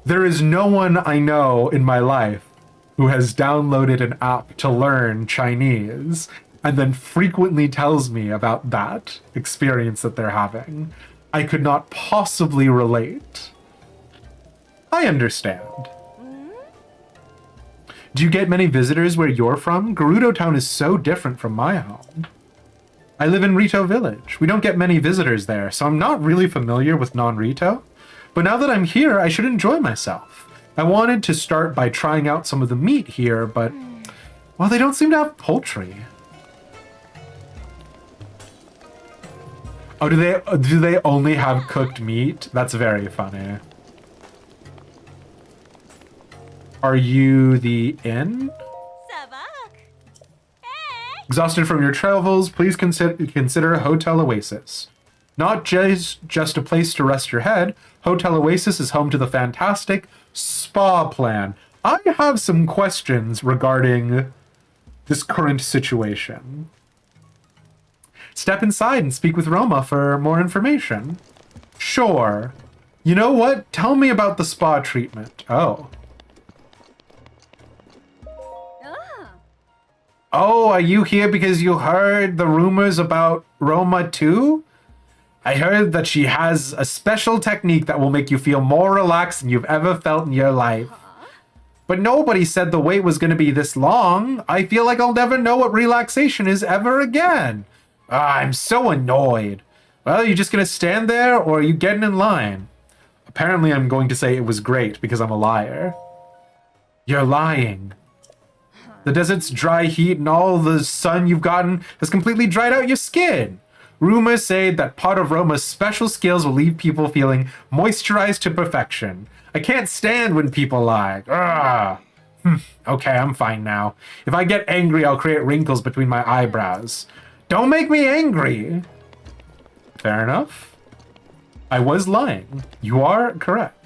There is no one I know in my life who has downloaded an app to learn Chinese and then frequently tells me about that experience that they're having. I could not possibly relate. I understand. Do you get many visitors where you're from? Gerudo Town is so different from my home. I live in Rito Village. We don't get many visitors there, so I'm not really familiar with non-Rito. But now that I'm here, I should enjoy myself. I wanted to start by trying out some of the meat here, but, well, they don't seem to have poultry. Oh, do they only have cooked meat? That's very funny. Are you the inn? Savak. Hey. Exhausted from your travels, please consider Hotel Oasis. Not just a place to rest your head, Hotel Oasis is home to the fantastic spa plan. I have some questions regarding this current situation. Step inside and speak with Roma for more information. Sure. You know what? Tell me about the spa treatment. Oh. Oh, are you here because you heard the rumors about Roma too? I heard that she has a special technique that will make you feel more relaxed than you've ever felt in your life. But nobody said the wait was going to be this long. I feel like I'll never know what relaxation is ever again. I'm so annoyed. Well, are you just going to stand there or are you getting in line? Apparently I'm going to say it was great because I'm a liar. You're lying. The desert's dry heat and all the sun you've gotten has completely dried out your skin. Rumors say that part of Roma's special skills will leave people feeling moisturized to perfection. I can't stand when people lie. Okay, I'm fine now. If I get angry, I'll create wrinkles between my eyebrows. Don't make me angry. Fair enough. I was lying. You are correct.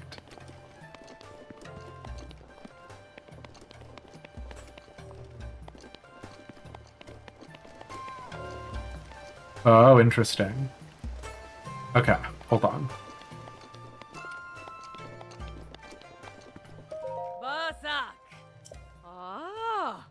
Oh, interesting. Okay, hold on. Basak. Ah.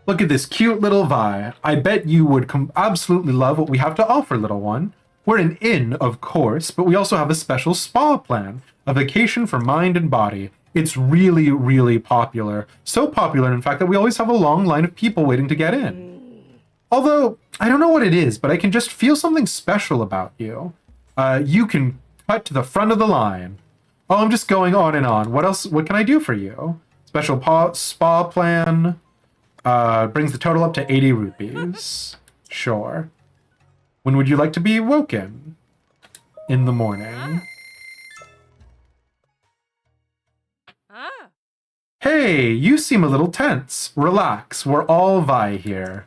Look at this cute little Vi. I bet you would absolutely love what we have to offer, little one. We're an inn, of course, but we also have a special spa plan. A vacation for mind and body. It's really, really popular. So popular, in fact, that we always have a long line of people waiting to get in. Although, I don't know what it is, but I can just feel something special about you. You can cut to the front of the line. Oh, I'm just going on and on. What else? What can I do for you? Special spa plan. Brings the total up to 80 rupees. Sure. When would you like to be woken? In the morning. Ah. Hey, you seem a little tense. Relax, we're all Vi here.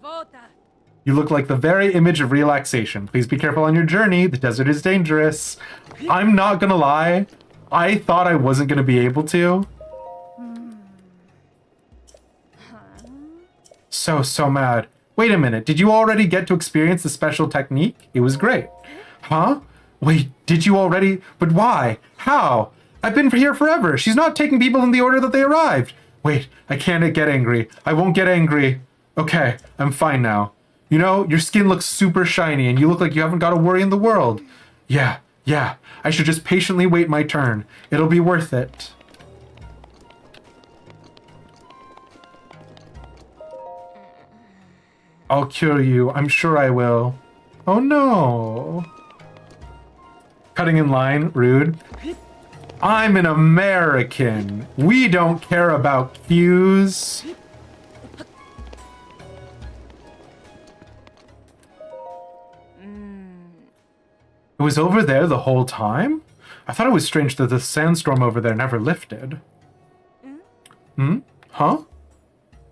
Savota. You look like the very image of relaxation. Please be careful on your journey. The desert is dangerous. I'm not gonna lie. I thought I wasn't gonna be able to. So mad. Wait a minute. Did you already get to experience the special technique? It was great. Huh? Wait, did you already? But why? How? I've been here forever. She's not taking people in the order that they arrived. Wait, I can't get angry. I won't get angry. Okay, I'm fine now. You know, your skin looks super shiny and you look like you haven't got a worry in the world. Yeah. I should just patiently wait my turn. It'll be worth it. I'll cure you. I'm sure I will. Oh no. Cutting in line, rude. I'm an American. We don't care about cues. It was over there the whole time? I thought it was strange that the sandstorm over there never lifted. Hmm? Huh?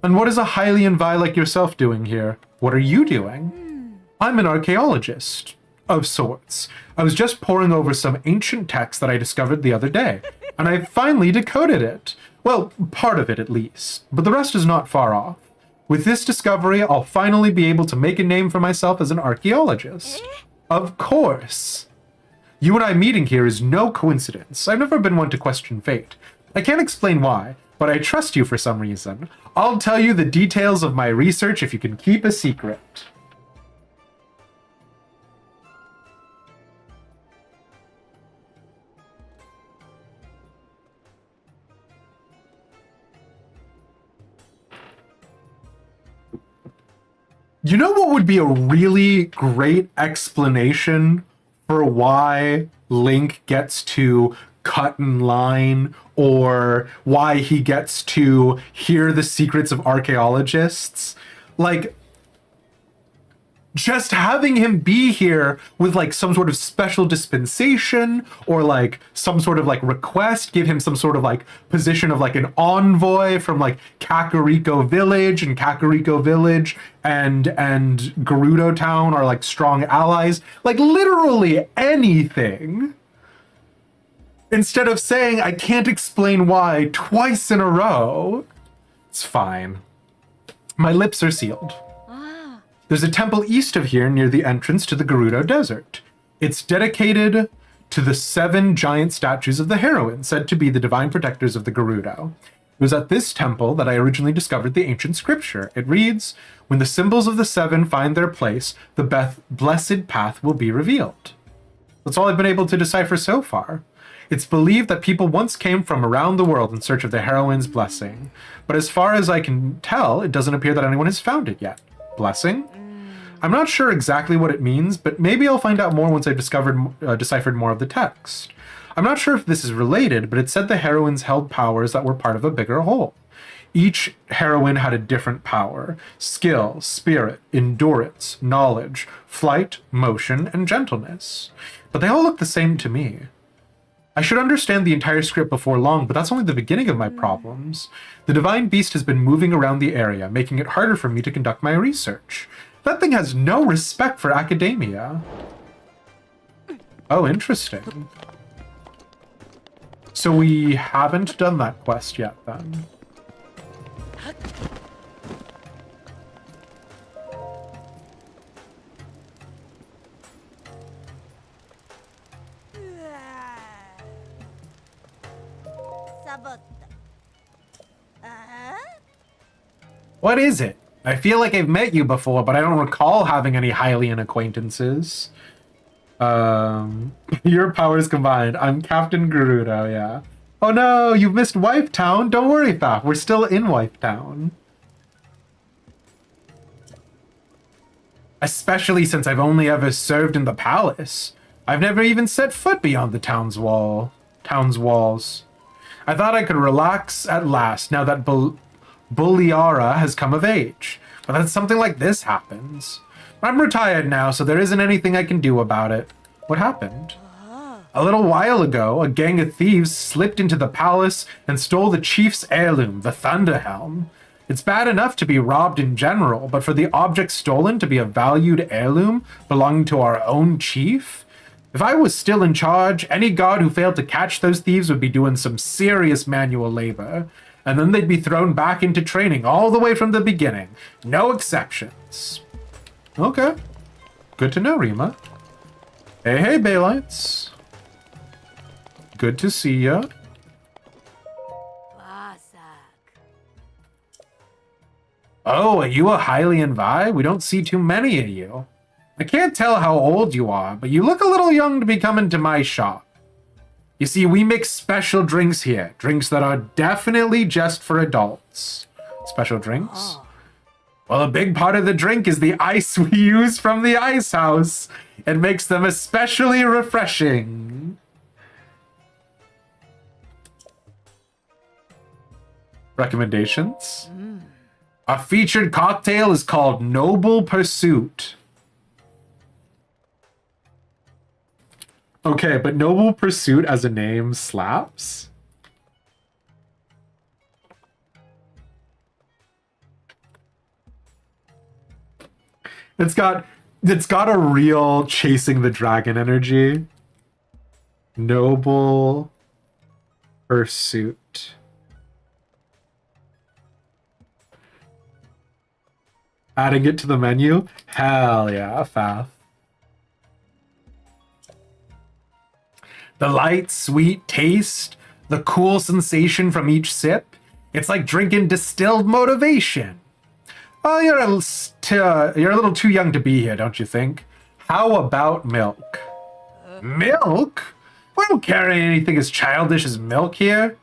And what is a Hylian Vi like yourself doing here? What are you doing? I'm an archaeologist. Of sorts. I was just poring over some ancient text that I discovered the other day, and I finally decoded it. Well, part of it at least, but the rest is not far off. With this discovery, I'll finally be able to make a name for myself as an archaeologist. Of course. You and I meeting here is no coincidence. I've never been one to question fate. I can't explain why, but I trust you for some reason. I'll tell you the details of my research if you can keep a secret. You know what would be a really great explanation for why Link gets to cut in line or why he gets to hear the secrets of archaeologists? Like, just having him be here with like some sort of special dispensation or like some sort of like request, give him some sort of like position of like an envoy from like Kakariko Village, and Kakariko Village and Gerudo Town are like strong allies, like literally anything. Instead of saying I can't explain why twice in a row. It's fine. My lips are sealed. There's a temple east of here near the entrance to the Gerudo Desert. It's dedicated to the 7 giant statues of the heroine, said to be the divine protectors of the Gerudo. It was at this temple that I originally discovered the ancient scripture. It reads, "When the symbols of the 7 find their place, the blessed path will be revealed." That's all I've been able to decipher so far. It's believed that people once came from around the world in search of the heroine's blessing. But as far as I can tell, it doesn't appear that anyone has found it yet. Blessing? I'm not sure exactly what it means, but maybe I'll find out more once I've deciphered more of the text. I'm not sure if this is related, but it said the heroines held powers that were part of a bigger whole. Each heroine had a different power: skill, spirit, endurance, knowledge, flight, motion, and gentleness. But they all look the same to me. I should understand the entire script before long, but that's only the beginning of my problems. The divine beast has been moving around the area, making it harder for me to conduct my research. That thing has no respect for academia. Oh, interesting. So we haven't done that quest yet, then. What is it? I feel like I've met you before, but I don't recall having any Hylian acquaintances. Your powers combined. I'm Captain Gerudo, yeah. Oh no, you've missed Wife Town. Don't worry, Thaf. We're still in Wife Town. Especially since I've only ever served in the palace. I've never even set foot beyond the town's walls. I thought I could relax at last now that Bulliara has come of age. But then something like this happens. I'm retired now, so there isn't anything I can do about it. What happened? A little while ago, a gang of thieves slipped into the palace and stole the chief's heirloom, the Thunder Helm. It's bad enough to be robbed in general, but for the object stolen to be a valued heirloom belonging to our own chief? If I was still in charge, any guard who failed to catch those thieves would be doing some serious manual labor. And then they'd be thrown back into training all the way from the beginning. No exceptions. Okay. Good to know, Rima. Hey, Baylights. Good to see ya. Oh, are you a Hylian Vi? We don't see too many of you. I can't tell how old you are, but you look a little young to be coming to my shop. You see, we make special drinks here. Drinks that are definitely just for adults. Special drinks? Well, a big part of the drink is the ice we use from the ice house. It makes them especially refreshing. Recommendations? A featured cocktail is called Noble Pursuit. Okay, but Noble Pursuit as a name slaps. It's got a real chasing the dragon energy. Noble Pursuit. Adding it to the menu? Hell yeah, Faf. The light, sweet taste, the cool sensation from each sip. It's like drinking distilled motivation. Oh, you're a little too young to be here, don't you think? How about milk? Milk? We don't carry anything as childish as milk here.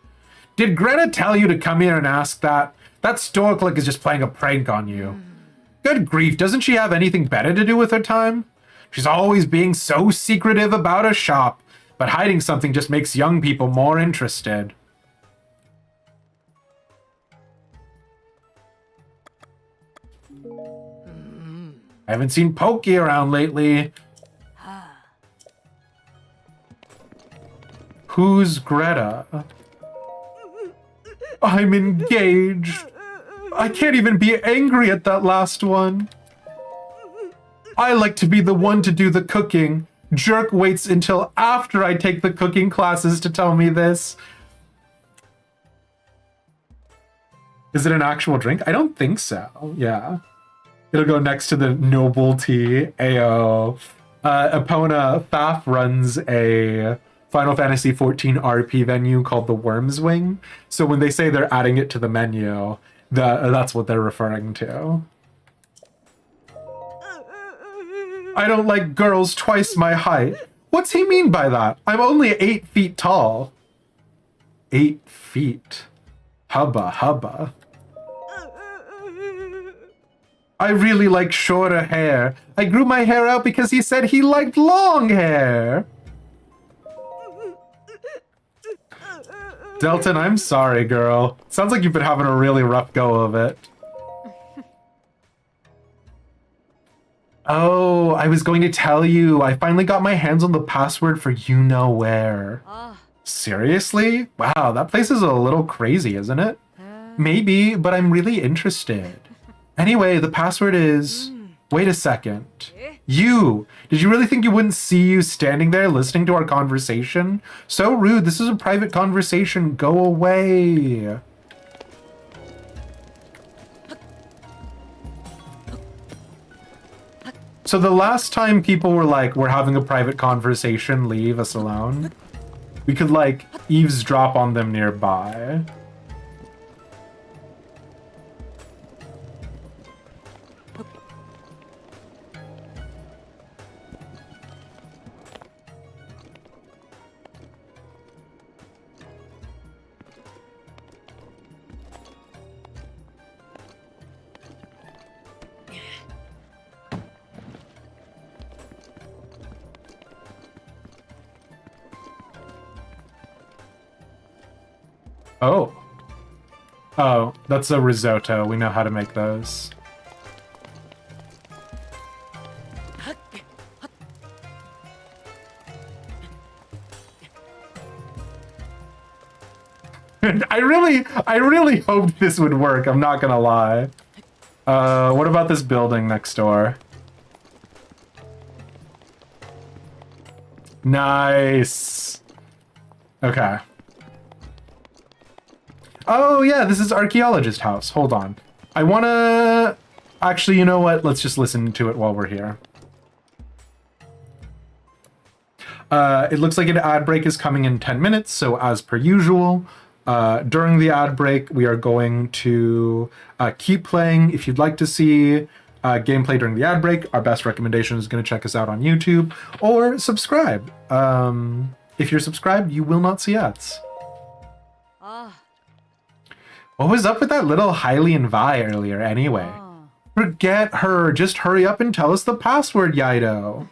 Did Greta tell you to come here and ask that? That store clerk is just playing a prank on you. Good grief, doesn't she have anything better to do with her time? She's always being so secretive about her shop, but hiding something just makes young people more interested. I haven't seen Pokey around lately. Who's Greta? I'm engaged. I can't even be angry at that last one. I like to be the one to do the cooking. Jerk waits until after I take the cooking classes to tell me this. Is it an actual drink? I don't think so. Yeah. It'll go next to the Noble Tea. Ayo. Epona Faf runs a Final Fantasy XIV RP venue called the Worm's Wing. So when they say they're adding it to the menu, that's what they're referring to. I don't like girls twice my height. What's he mean by that? I'm only 8 feet tall. 8 feet. Hubba hubba. I really like shorter hair. I grew my hair out because he said he liked long hair. Delton, I'm sorry, girl. Sounds like you've been having a really rough go of it. Oh, I was going to tell you. I finally got my hands on the password for you know where. Seriously? Wow, that place is a little crazy, isn't it? Maybe, but I'm really interested. Anyway, the password is... Wait a second. You! Did you really think you wouldn't see you standing there listening to our conversation? So rude, this is a private conversation. Go away. So the last time people were like, we're having a private conversation, leave us alone. We could like eavesdrop on them nearby. Oh. Oh, that's a risotto. We know how to make those. I really hoped this would work. I'm not gonna lie. What about this building next door? Nice. Okay. Oh yeah, this is Archaeologist House. Hold on. I wanna... Actually, you know what? Let's just listen to it while we're here. It looks like an ad break is coming in 10 minutes, so as per usual, during the ad break, we are going to keep playing. If you'd like to see gameplay during the ad break, our best recommendation is going to check us out on YouTube or subscribe. If you're subscribed, you will not see ads. What was up with that little Hylian Vi earlier anyway? Forget her. Just hurry up and tell us the password, Yaido.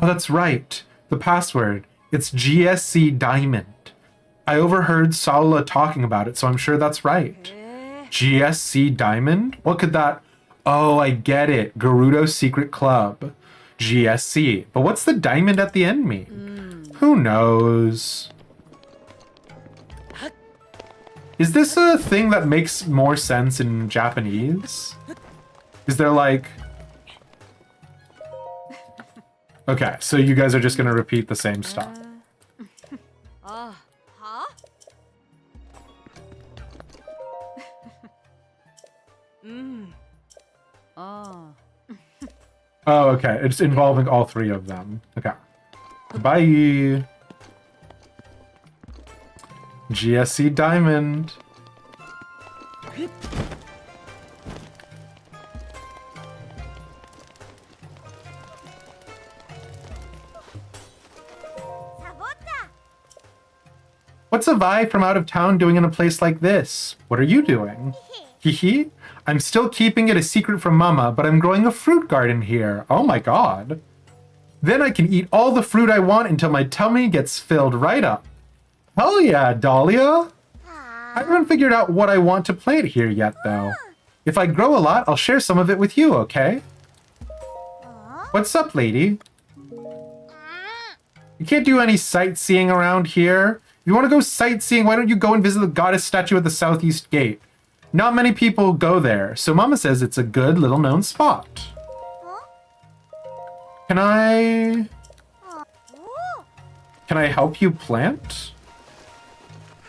Oh, that's right. The password. It's GSC Diamond. I overheard Salula talking about it, so I'm sure that's right. GSC Diamond? What could that... Oh, I get it. Gerudo Secret Club. GSC. But what's the diamond at the end mean? Who knows? Is this a thing that makes more sense in Japanese? Is there like... Okay, so you guys are just gonna repeat the same stuff. Huh? Oh. Oh, okay. It's involving all three of them. Okay. Bye. GSC Diamond. What's a Vi from out of town doing in a place like this? What are you doing? Hee. I'm still keeping it a secret from Mama, but I'm growing a fruit garden here. Oh my god. Then I can eat all the fruit I want until my tummy gets filled right up. Hell yeah, Dahlia. I haven't figured out what I want to plant here yet, though. If I grow a lot, I'll share some of it with you, okay? What's up, lady? You can't do any sightseeing around here. If you want to go sightseeing, why don't you go and visit the goddess statue at the southeast gate? Not many people go there, so Mama says it's a good little known spot. Can I help you plant?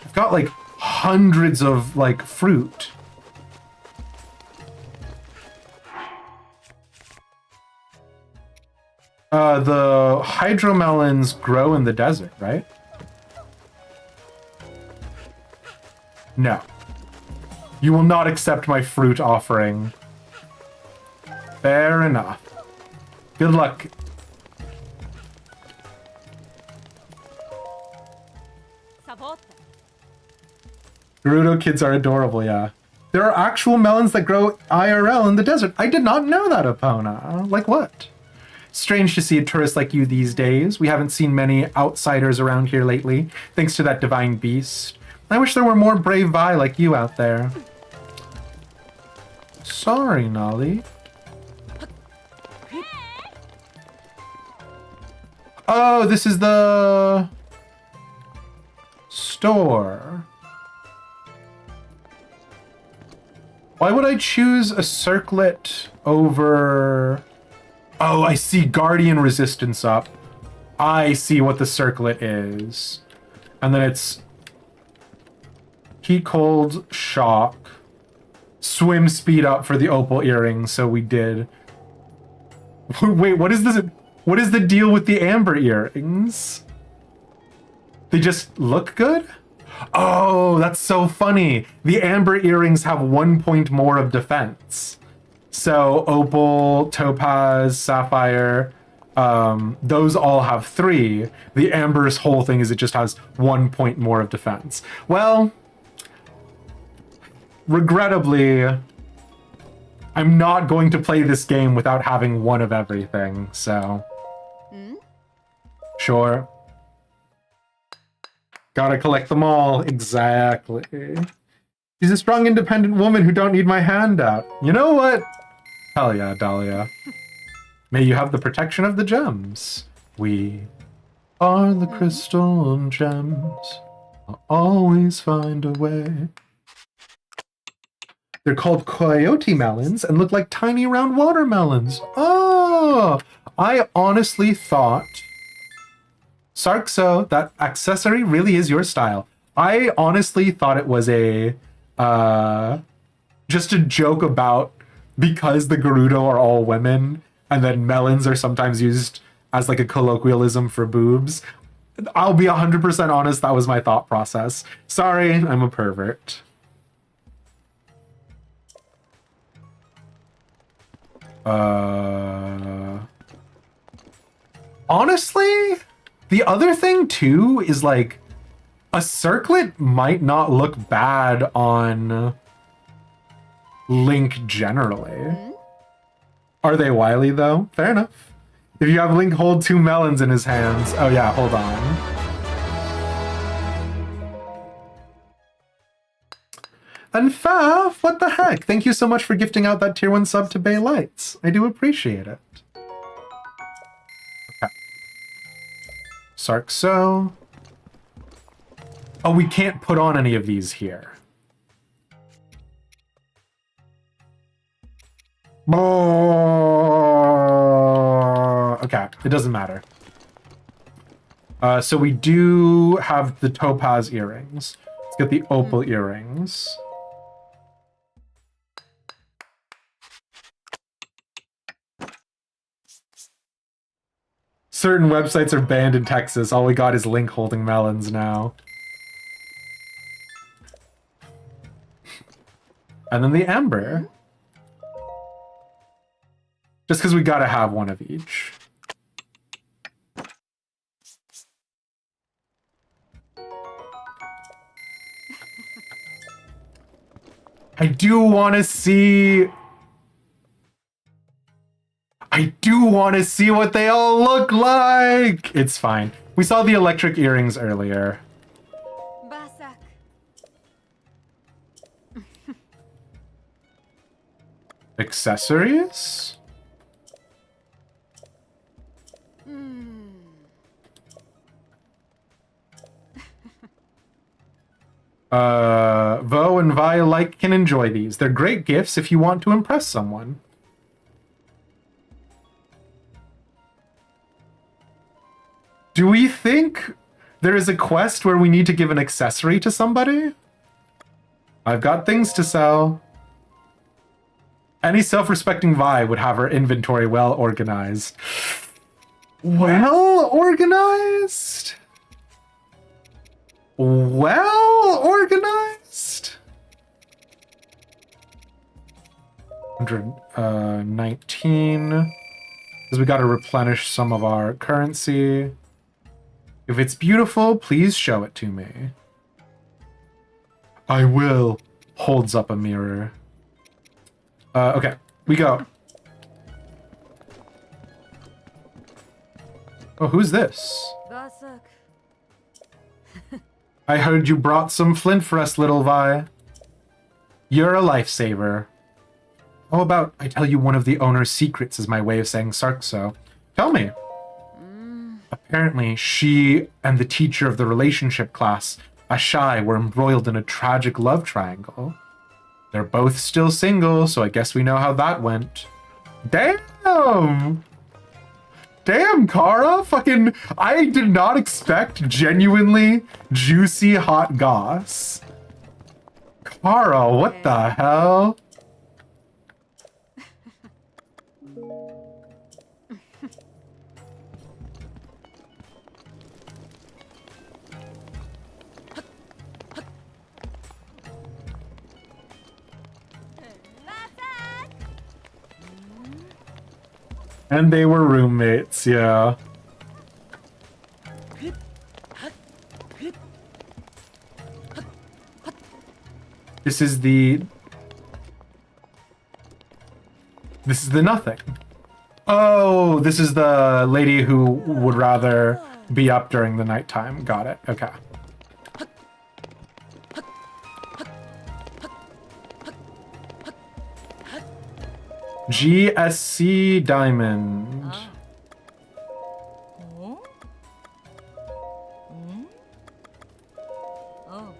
I've got like hundreds of like fruit. The hydromelons grow in the desert, right? No. You will not accept my fruit offering. Fair enough. Good luck. Gerudo kids are adorable, yeah. There are actual melons that grow IRL in the desert. I did not know that, Epona. Like what? Strange to see a tourist like you these days. We haven't seen many outsiders around here lately, thanks to that divine beast. I wish there were more brave Vi like you out there. Sorry, Nolly. Oh, this is the store. Why would I choose a circlet over... Oh, I see Guardian Resistance up. I see what the circlet is. And then it's Heat Cold Shock. Swim speed up for the opal earrings, so we did. Wait, what is this? What is the deal with the amber earrings? They just look good? Oh, that's so funny. The amber earrings have 1 point more of defense. So opal, topaz, sapphire, those all have 3. The amber's whole thing is it just has 1 point more of defense. Well, regrettably, I'm not going to play this game without having one of everything, so... Sure. Gotta collect them all. Exactly. She's a strong, independent woman who don't need my handout. You know what? Hell yeah, Dahlia. May you have the protection of the gems. We are the crystal and gems. I'll always find a way. They're called coyote melons and look like tiny round watermelons. Oh, I honestly thought... Sarkso, that accessory really is your style. I honestly thought it was a... just a joke about because the Gerudo are all women and then melons are sometimes used as like a colloquialism for boobs. I'll be 100% honest, that was my thought process. Sorry, I'm a pervert. Honestly, the other thing too is like a circlet might not look bad on Link generally. Are they wily, though? Fair enough. If you have Link hold 2 melons in his hands... Oh, yeah, hold on. And Faf, what the heck? Thank you so much for gifting out that tier 1 sub to Bay Lights. I do appreciate it. Okay. Sarkso. Oh, we can't put on any of these here. Okay, it doesn't matter. So we do have the topaz earrings. Let's get the opal earrings. Certain websites are banned in Texas. All we got is Link holding melons now. And then the amber. Just because we gotta have one of each. I do want to see what they all look like. It's fine. We saw the electric earrings earlier. Basak. Accessories? Vo and Vi alike can enjoy these. They're great gifts if you want to impress someone. Do we think there is a quest where we need to give an accessory to somebody? I've got things to sell. Any self-respecting Vi would have her inventory well organized. Well organized? Well organized? 119. Because we got to replenish some of our currency. If it's beautiful, please show it to me. I will. Holds up a mirror. Okay, we go. Oh, who's this? Basak. I heard you brought some flint for us, little Vi. You're a lifesaver. How about I tell you one of the owner's secrets is my way of saying Sarkso. Tell me. Apparently, she and the teacher of the relationship class, Ashai, were embroiled in a tragic love triangle. They're both still single, so I guess we know how that went. Damn! Damn, Kara! Fucking, I did not expect genuinely juicy hot goss. Kara, what the hell? And they were roommates, yeah. This is the nothing. Oh, this is the lady who would rather be up during the nighttime. Got it. Okay. GSC Diamond. Oh.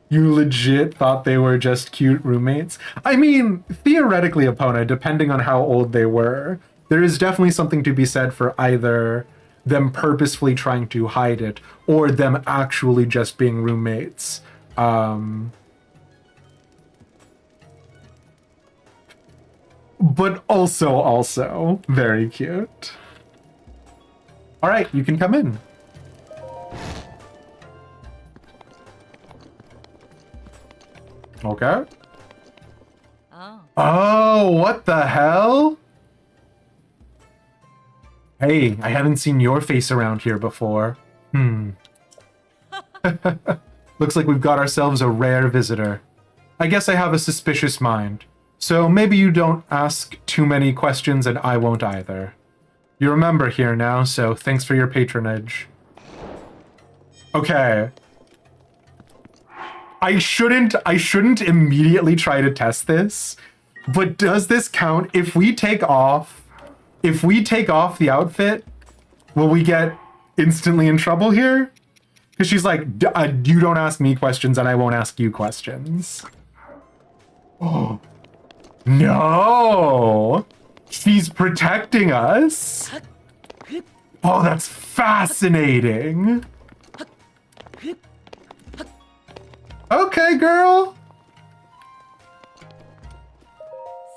You legit thought they were just cute roommates? I mean, theoretically, Epona, depending on how old they were, there is definitely something to be said for either them purposefully trying to hide it or them actually just being roommates. But also very cute. All right, you can come in. Okay. Oh. Oh, what the hell? Hey, I haven't seen your face around here before. Looks like we've got ourselves a rare visitor. I guess I have a suspicious mind. So maybe you don't ask too many questions and I won't either. You're a member here now, so thanks for your patronage. Okay. I shouldn't immediately try to test this, but does this count if we take off the outfit? Will we get instantly in trouble here? Because she's like, you don't ask me questions and I won't ask you questions. Oh, no. She's protecting us. Oh, that's fascinating. Okay, girl.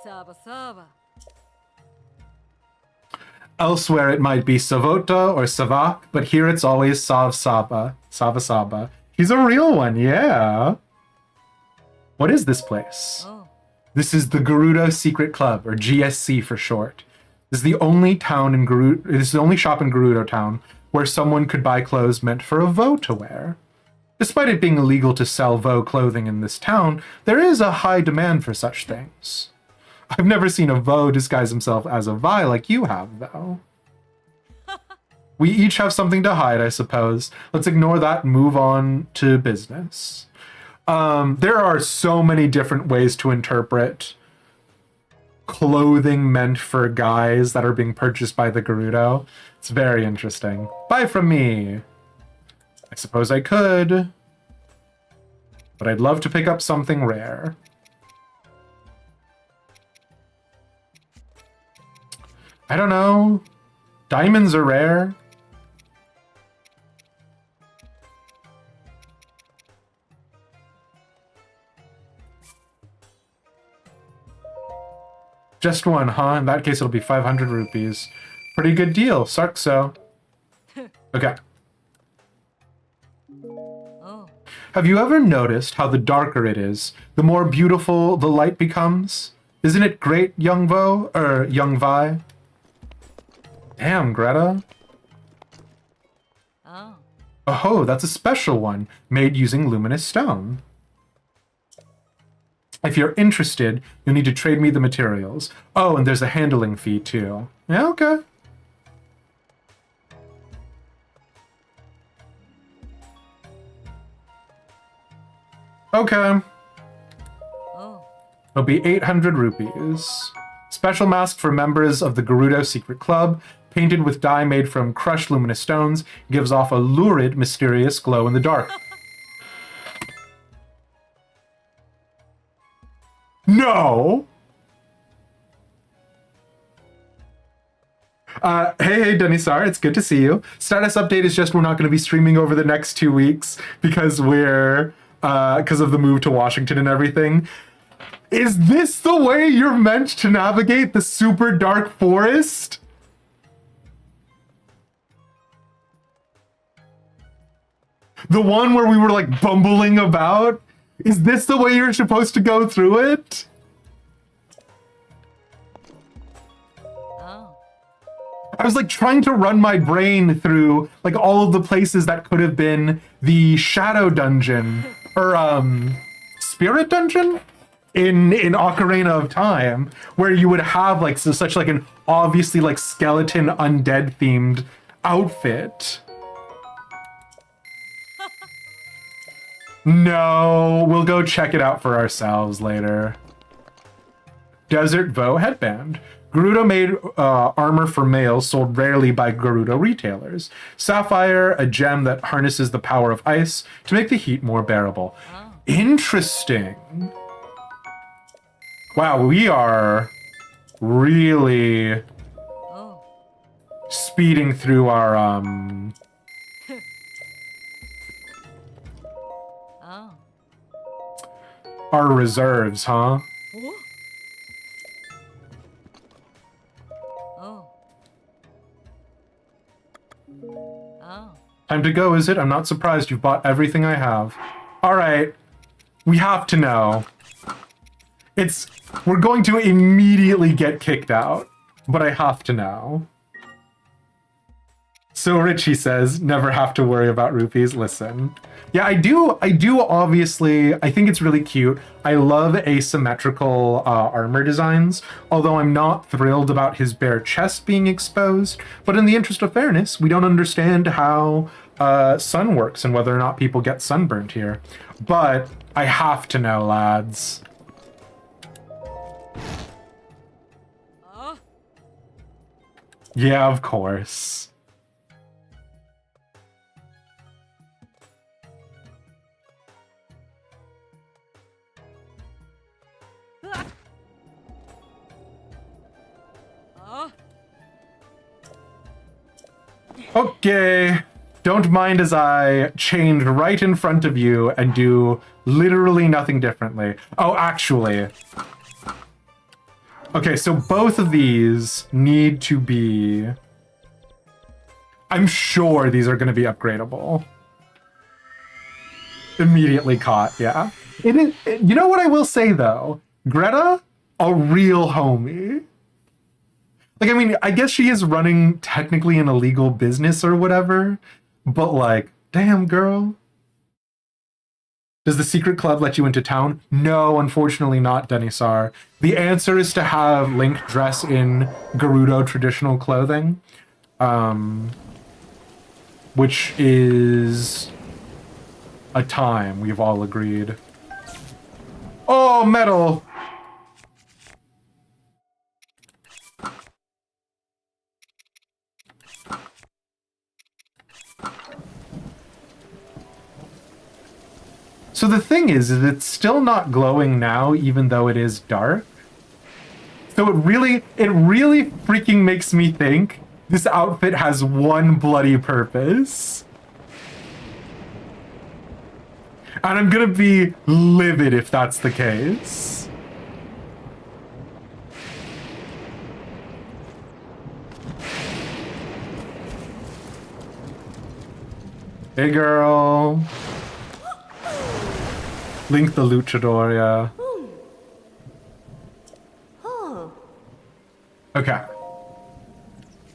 Saba Saba. Elsewhere it might be Savota or Savak, but here it's always Sav Saba. Sava Saba. She's a real one, yeah. What is this place? Oh. This is the Gerudo Secret Club, or GSC for short. This is the only town in Gerudo. This is the only shop in Gerudo Town where someone could buy clothes meant for a Vo to wear. Despite it being illegal to sell Vo clothing in this town, there is a high demand for such things. I've never seen a Vo disguise himself as a Vi like you have, though. We each have something to hide, I suppose. Let's ignore that and move on to business. There are so many different ways to interpret clothing meant for guys that are being purchased by the Gerudo. It's very interesting. Buy from me. I suppose I could, but I'd love to pick up something rare. I don't know. Diamonds are rare. Just one, huh? In that case, it'll be 500 rupees. Pretty good deal, Sarkso. Okay. Oh. Have you ever noticed how the darker it is, the more beautiful the light becomes? Isn't it great, young Vo, or young Vi? Damn, Greta. Oh. Oh, that's a special one, made using luminous stone. If you're interested, you'll need to trade me the materials. Oh, and there's a handling fee, too. Yeah, okay. Okay. Oh. It'll be 800 rupees. Special mask for members of the Gerudo Secret Club, painted with dye made from crushed luminous stones, gives off a lurid, mysterious glow in the dark. No! Hey, Denisar, it's good to see you. Status update is just we're not going to be streaming over the next 2 weeks because because of the move to Washington and everything. Is this the way you're meant to navigate the super dark forest? The one where we were like bumbling about? Is this the way you're supposed to go through it? Oh. I was like trying to run my brain through like all of the places that could have been the shadow dungeon or spirit dungeon in Ocarina of Time, where you would have like such like an obviously like skeleton undead themed outfit. No, we'll go check it out for ourselves later. Desert Vo headband. Gerudo made armor for males sold rarely by Gerudo retailers. Sapphire, a gem that harnesses the power of ice to make the heat more bearable. Oh. Interesting. Wow, we are really Oh. speeding through our Oh. our reserves, huh? Oh. Oh. Time to go, is it? I'm not surprised you've bought everything I have. All right. We have to know. We're going to immediately get kicked out, but I have to know. So rich, he says, never have to worry about rupees. Listen. Yeah, I do obviously, I think it's really cute. I love asymmetrical armor designs, although I'm not thrilled about his bare chest being exposed. But in the interest of fairness, we don't understand how sun works and whether or not people get sunburned here. But I have to know, lads. Oh. Yeah, of course. Oh. Okay. Don't mind as I chained right in front of you and do literally nothing differently. Oh, actually. Okay, so both of these need to be... I'm sure these are going to be upgradable. Immediately caught, yeah. It is, you know what I will say, though? Greta, a real homie. Like, I mean, I guess she is running technically an illegal business or whatever, but like, damn, girl. Does the secret club let you into town? No, unfortunately not, Denisar. The answer is to have Link dress in Gerudo traditional clothing, which is a time, we've all agreed. Oh, metal! So the thing is it's still not glowing now, even though it is dark. So it really freaking makes me think this outfit has one bloody purpose. And I'm gonna be livid if that's the case. Hey girl. Link the luchador, yeah. Okay.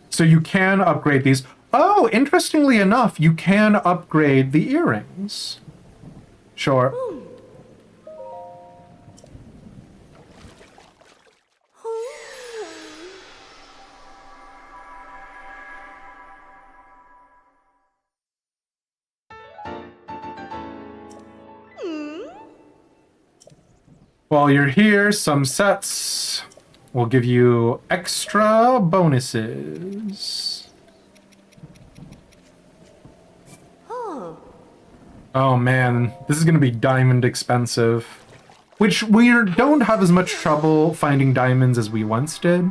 So you can upgrade these. Oh, interestingly enough, you can upgrade the earrings. Sure. While you're here, some sets will give you extra bonuses. Oh man, this is gonna be diamond expensive. Which we don't have as much trouble finding diamonds as we once did,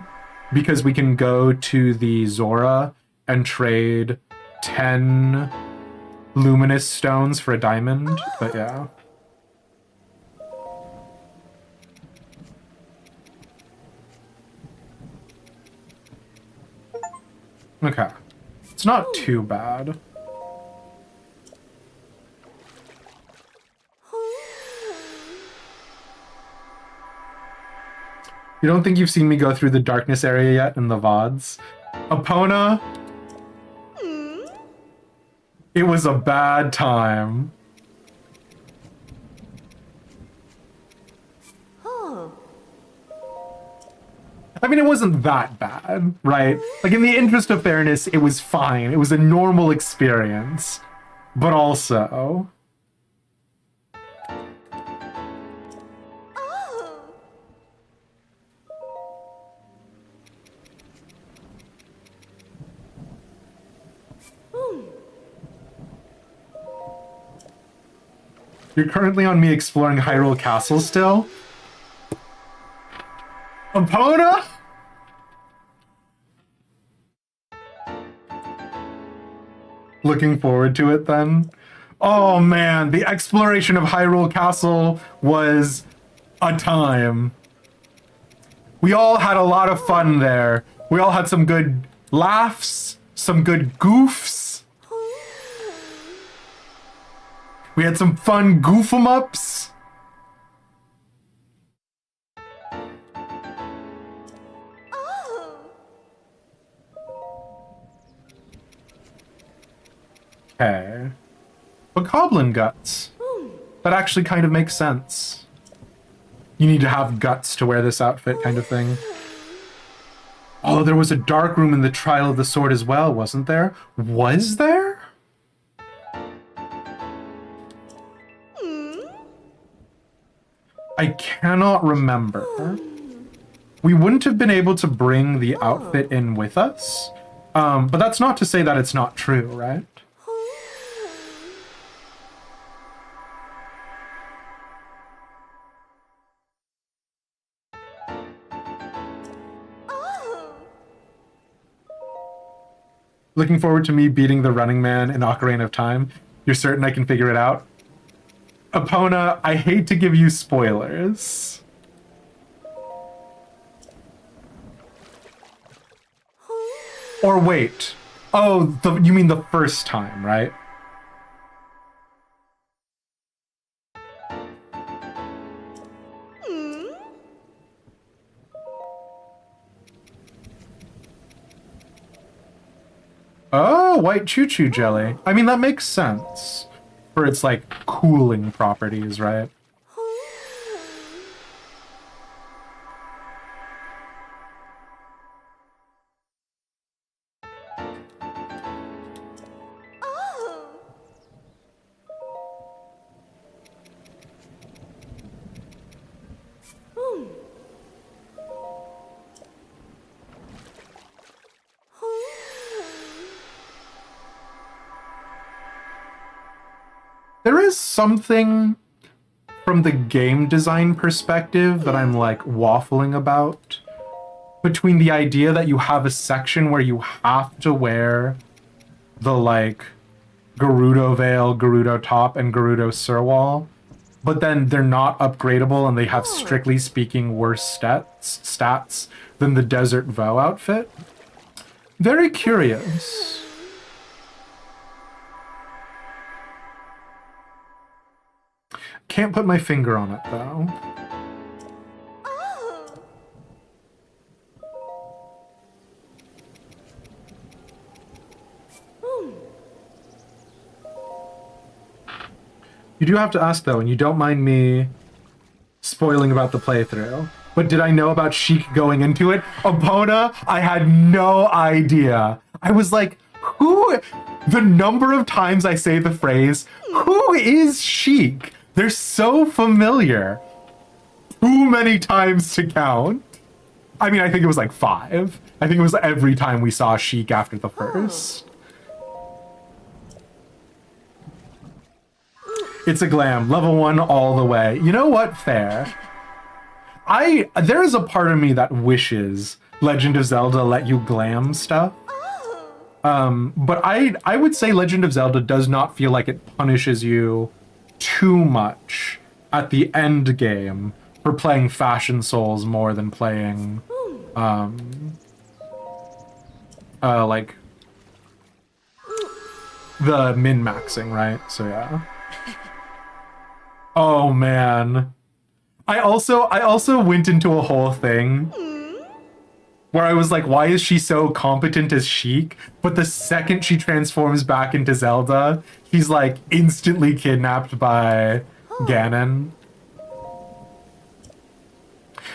because we can go to the Zora and trade 10 luminous stones for a diamond, but yeah. Okay. It's not too bad. You don't think you've seen me go through the darkness area yet in the VODs? Epona? It was a bad time. I mean, it wasn't that bad, right? Like, in the interest of fairness, it was fine. It was a normal experience. But also... You're currently on me exploring Hyrule Castle still? Epona? Looking forward to it then. Oh man, the exploration of Hyrule Castle was a time. We all had a lot of fun there. We all had some good laughs, some good goofs. We had some fun goof-em-ups. Okay. But goblin guts. That actually kind of makes sense. You need to have guts to wear this outfit kind of thing. Oh, there was a dark room in the Trial of the Sword as well, wasn't there? Was there? I cannot remember. We wouldn't have been able to bring the outfit in with us. But that's not to say that it's not true, right? Looking forward to me beating the Running Man in Ocarina of Time. You're certain I can figure it out? Epona, I hate to give you spoilers. Or wait. Oh, you mean the first time, right? Oh, white choo-choo jelly. I mean, that makes sense. For its, like, cooling properties, right? There is something from the game design perspective that I'm like waffling about between the idea that you have a section where you have to wear the like Gerudo veil, Gerudo top, and Gerudo surwall, but then they're not upgradable and they have, strictly speaking, worse stats than the Desert Vow outfit. Very curious. Can't put my finger on it, though. You do have to ask, though, and you don't mind me spoiling about the playthrough, but did I know about Sheik going into it? Epona, I had no idea. I was like, who? The number of times I say the phrase, who is Sheik? They're so familiar. Too many times to count. I mean, I think it was like 5. I think it was every time we saw Sheik after the first. It's a glam. Level 1 all the way. You know what? Fair. There is a part of me that wishes Legend of Zelda let you glam stuff. But I would say Legend of Zelda does not feel like it punishes you too much at the end game for playing Fashion Souls more than playing like the min-maxing, right? So yeah. Oh man. I also went into a whole thing where I was like, why is she so competent as Sheik? But the second she transforms back into Zelda, she's like instantly kidnapped by Ganon.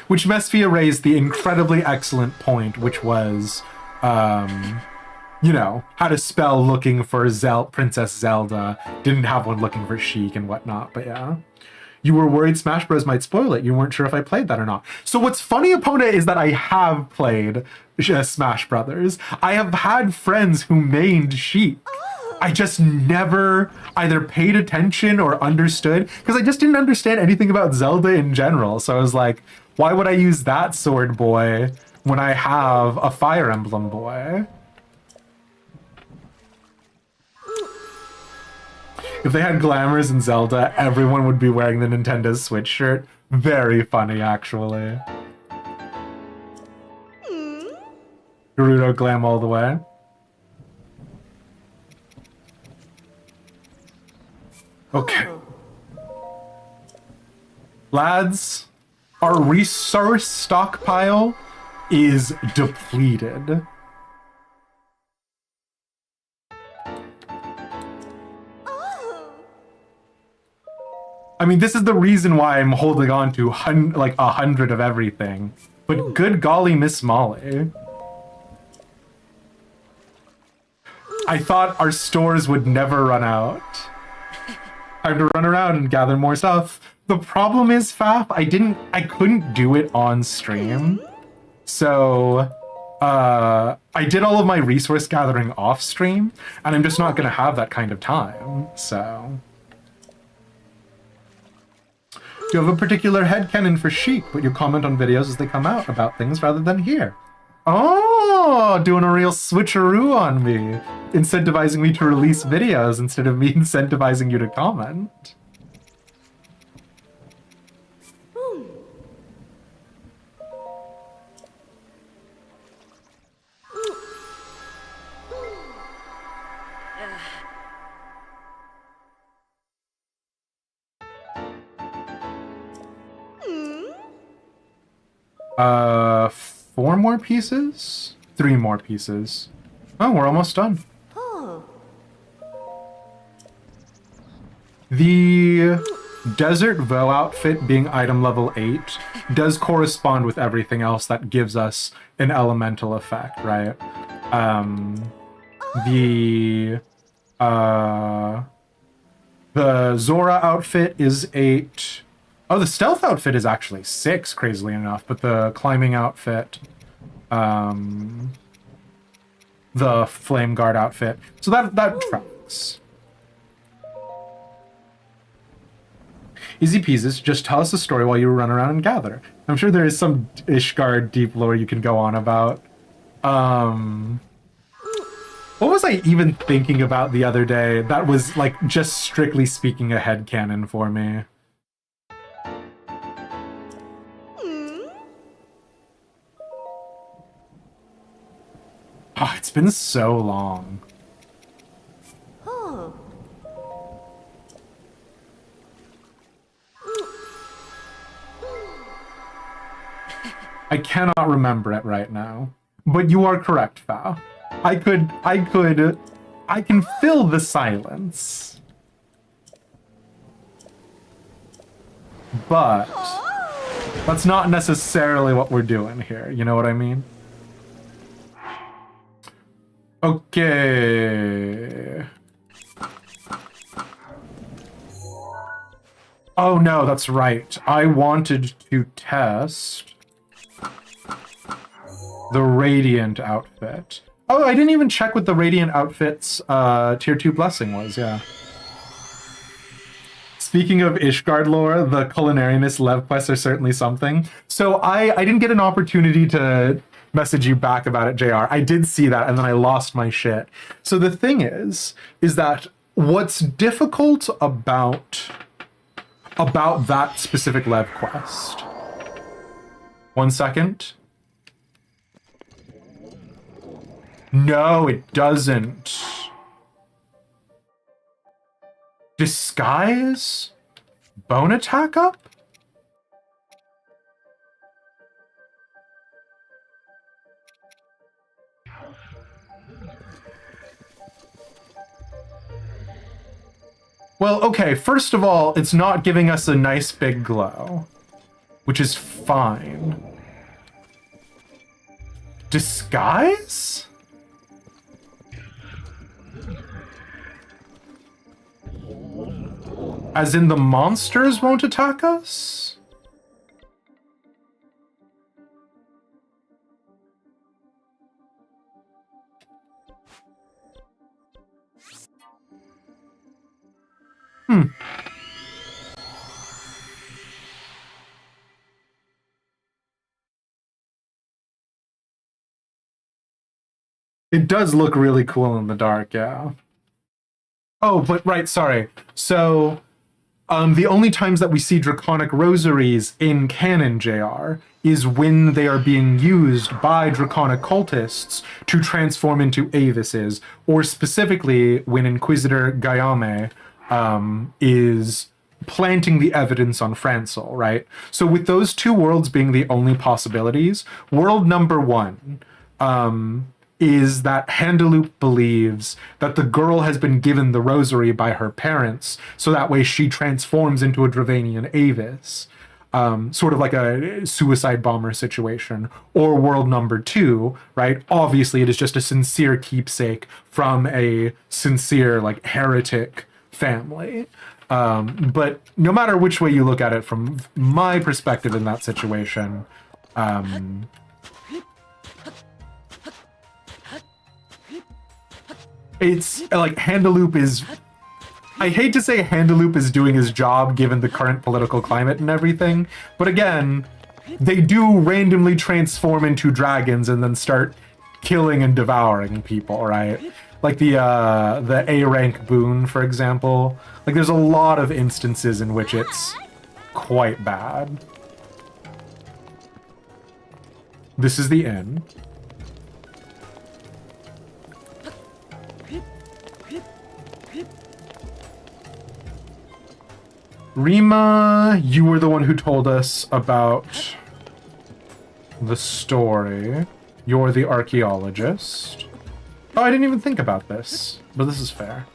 Which Mesphia raised the incredibly excellent point, which was, you know, had a spell looking for Princess Zelda, didn't have one looking for Sheik and whatnot, but yeah. You were worried Smash Bros. Might spoil it. You weren't sure if I played that or not. So what's funny, Epona, is that I have played Smash Brothers. I have had friends who mained Sheik. I just never either paid attention or understood, because I just didn't understand anything about Zelda in general. So I was like, why would I use that sword boy when I have a Fire Emblem boy? If they had glamours in Zelda, everyone would be wearing the Nintendo Switch shirt. Very funny, actually. Gerudo glam all the way. Okay. Lads, our resource stockpile is depleted. I mean, this is the reason why I'm holding on to like 100 of everything. But good golly, Miss Molly. I thought our stores would never run out. Time to run around and gather more stuff. The problem is, Faf, I couldn't do it on stream. So, I did all of my resource gathering off stream, and I'm just not gonna have that kind of time, so. You have a particular headcanon for Chic, but you comment on videos as they come out about things rather than here. Oh, doing a real switcheroo on me. Incentivizing me to release videos instead of me incentivizing you to comment. Four more pieces? 3 more pieces. Oh, we're almost done. The Desert Vow outfit being item level 8 does correspond with everything else that gives us an elemental effect, right? The Zora outfit is 8. Oh, the stealth outfit is actually 6, crazily enough, but the climbing outfit, the flame guard outfit, so that tracks. Easy peasy, just tell us a story while you run around and gather. I'm sure there is some Ishgard deep lore you can go on about. What was I even thinking about the other day that was, like, just strictly speaking a headcanon for me? Oh, it's been so long. I cannot remember it right now. But you are correct, Fa. I can fill the silence. But that's not necessarily what we're doing here, you know what I mean? Okay. Oh no, that's right. I wanted to test the Radiant outfit. Oh, I didn't even check what the Radiant outfit's tier 2 blessing was, yeah. Speaking of Ishgard lore, the Culinarianist Lev quests are certainly something. So I didn't get an opportunity to message you back about it, JR. I did see that, and then I lost my shit. So the thing is that what's difficult about that specific Lev quest. 1 second. No, it doesn't. Disguise? Bone attack up? Well, okay, first of all, it's not giving us a nice big glow, which is fine. Disguise? As in the monsters won't attack us? It does look really cool in the dark, yeah. Oh, but right, sorry. So, the only times that we see draconic rosaries in canon, JR, is when they are being used by draconic cultists to transform into Avises, or specifically when Inquisitor Gayame is planting the evidence on Francel, right? So with those two worlds being the only possibilities, world number 1 is that Handaloop believes that the girl has been given the rosary by her parents, so that way she transforms into a Dravanian Avis. Sort of like a suicide bomber situation, or world number 2, right? Obviously, it is just a sincere keepsake from a sincere, like, heretic family. But no matter which way you look at it, from my perspective in that situation, it's like Handaloop is. I hate to say Handaloop is doing his job given the current political climate and everything, but again, they do randomly transform into dragons and then start killing and devouring people, right? Like the A rank boon, for example. Like there's a lot of instances in which it's quite bad. This is the inn. Rima, you were the one who told us about the story. You're the archaeologist. Oh, I didn't even think about this, but this is fair.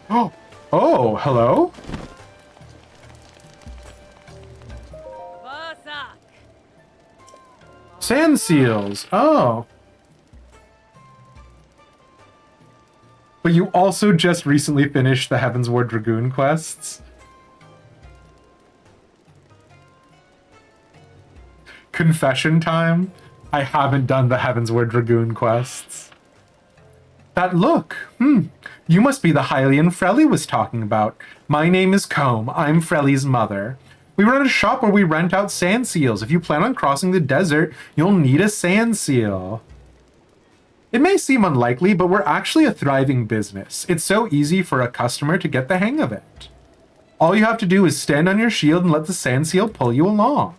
Oh, hello? Sand seals. Oh. But you also just recently finished the Heavensward Dragoon quests. Confession time. I haven't done the Heavensward Dragoon quests. That look. You must be the Hylian Frelly was talking about. My name is Combe. I'm Frelly's mother. We run a shop where we rent out sand seals. If you plan on crossing the desert, you'll need a sand seal. It may seem unlikely, but we're actually a thriving business. It's so easy for a customer to get the hang of it. All you have to do is stand on your shield and let the sand seal pull you along.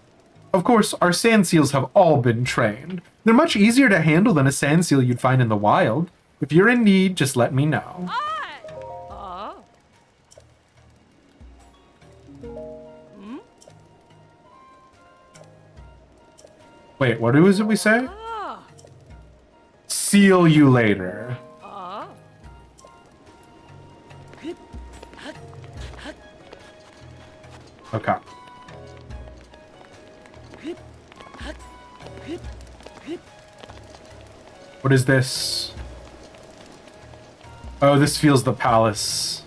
Of course, our sand seals have all been trained. They're much easier to handle than a sand seal you'd find in the wild. If you're in need, just let me know. Wait, what is it we say? Seal you later. Okay. What is this? Oh, this feels the palace.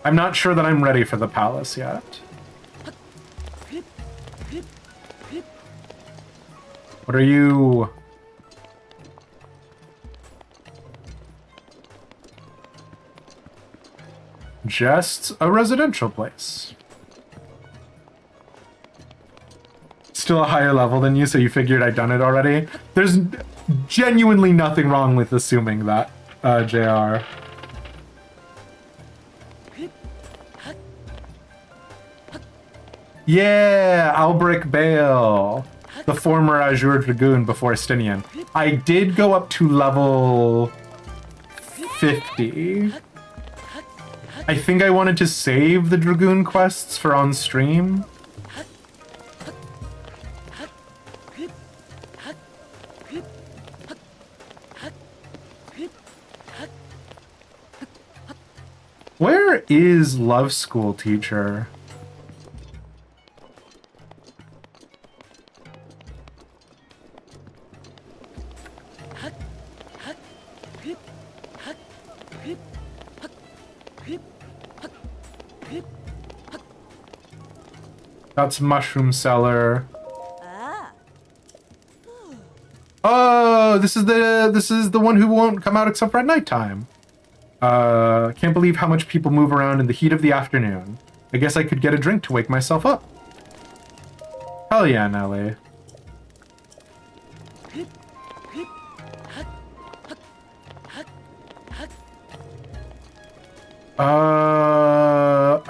I'm not sure that I'm ready for the palace yet. What are you? Just a residential place. Still a higher level than you, so you figured I'd done it already? There's genuinely nothing wrong with assuming that, JR. Yeah, Albric Bale, the former Azure Dragoon before Estinian. I did go up to level 50. I think I wanted to save the Dragoon quests for on stream. Where is Love School Teacher? That's Mushroom Cellar. Oh, this is the one who won't come out except for at nighttime. Can't believe how much people move around in the heat of the afternoon. I guess I could get a drink to wake myself up. Hell yeah, Nelly.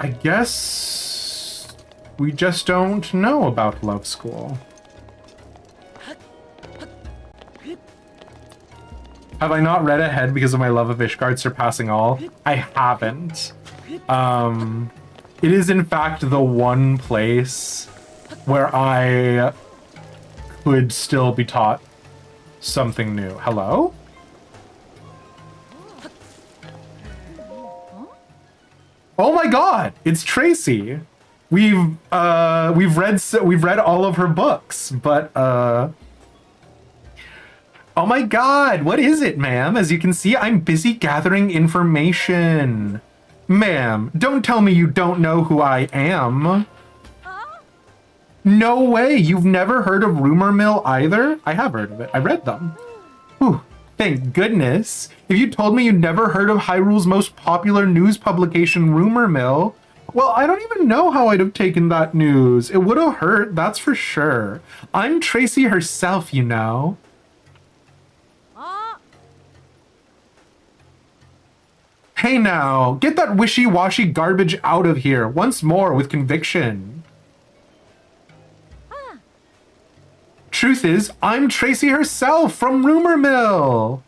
I guess we just don't know about Love School. Have I not read ahead because of my love of Ishgard surpassing all? I haven't. It is in fact the one place where I could still be taught something new. Hello? Oh my god, it's Tracy. We've read all of her books, but oh my god, what is it, ma'am? As you can see, I'm busy gathering information. Ma'am, don't tell me you don't know who I am. No way, you've never heard of Rumor Mill either? I have heard of it. I read them. Whew, thank goodness. If you told me you never heard of Hyrule's most popular news publication, Rumor Mill, well, I don't even know how I'd have taken that news. It would have hurt, that's for sure. I'm Tracy herself, you know. Hey now, get that wishy-washy garbage out of here once more with conviction. Truth is, I'm Tracy herself from Rumor Mill.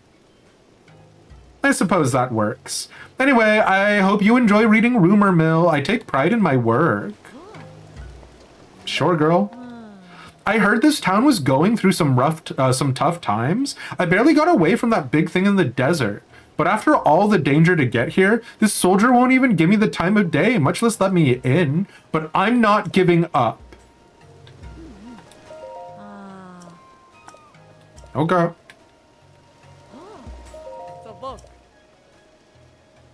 I suppose that works. Anyway, I hope you enjoy reading Rumor Mill. I take pride in my work. Sure, girl. I heard this town was going through some tough times. I barely got away from that big thing in the desert. But after all the danger to get here, this soldier won't even give me the time of day, much less let me in. But I'm not giving up. Okay.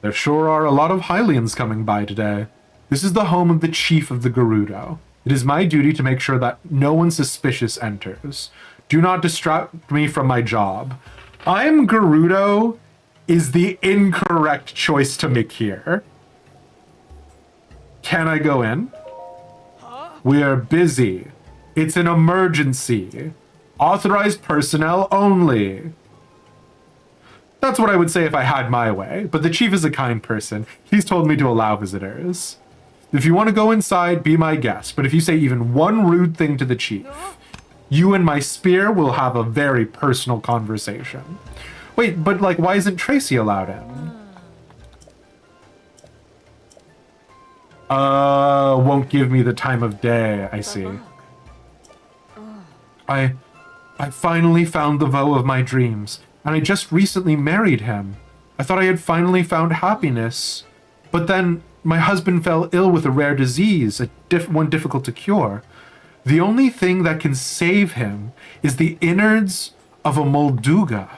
There sure are a lot of Hylians coming by today. This is the home of the chief of the Gerudo. It is my duty to make sure that no one suspicious enters. Do not distract me from my job. I'm Gerudo is the incorrect choice to make here. Can I go in? We are busy. It's an emergency. Authorized personnel only. That's what I would say if I had my way, but the chief is a kind person. He's told me to allow visitors. If you want to go inside, be my guest, but if you say even one rude thing to the chief, you and my spear will have a very personal conversation. Wait, but like, why isn't Tracy allowed in? Won't give me the time of day, I see. I finally found the Vo of my dreams, and I just recently married him. I thought I had finally found happiness, but then my husband fell ill with a rare disease, one difficult to cure. The only thing that can save him is the innards of a Molduga.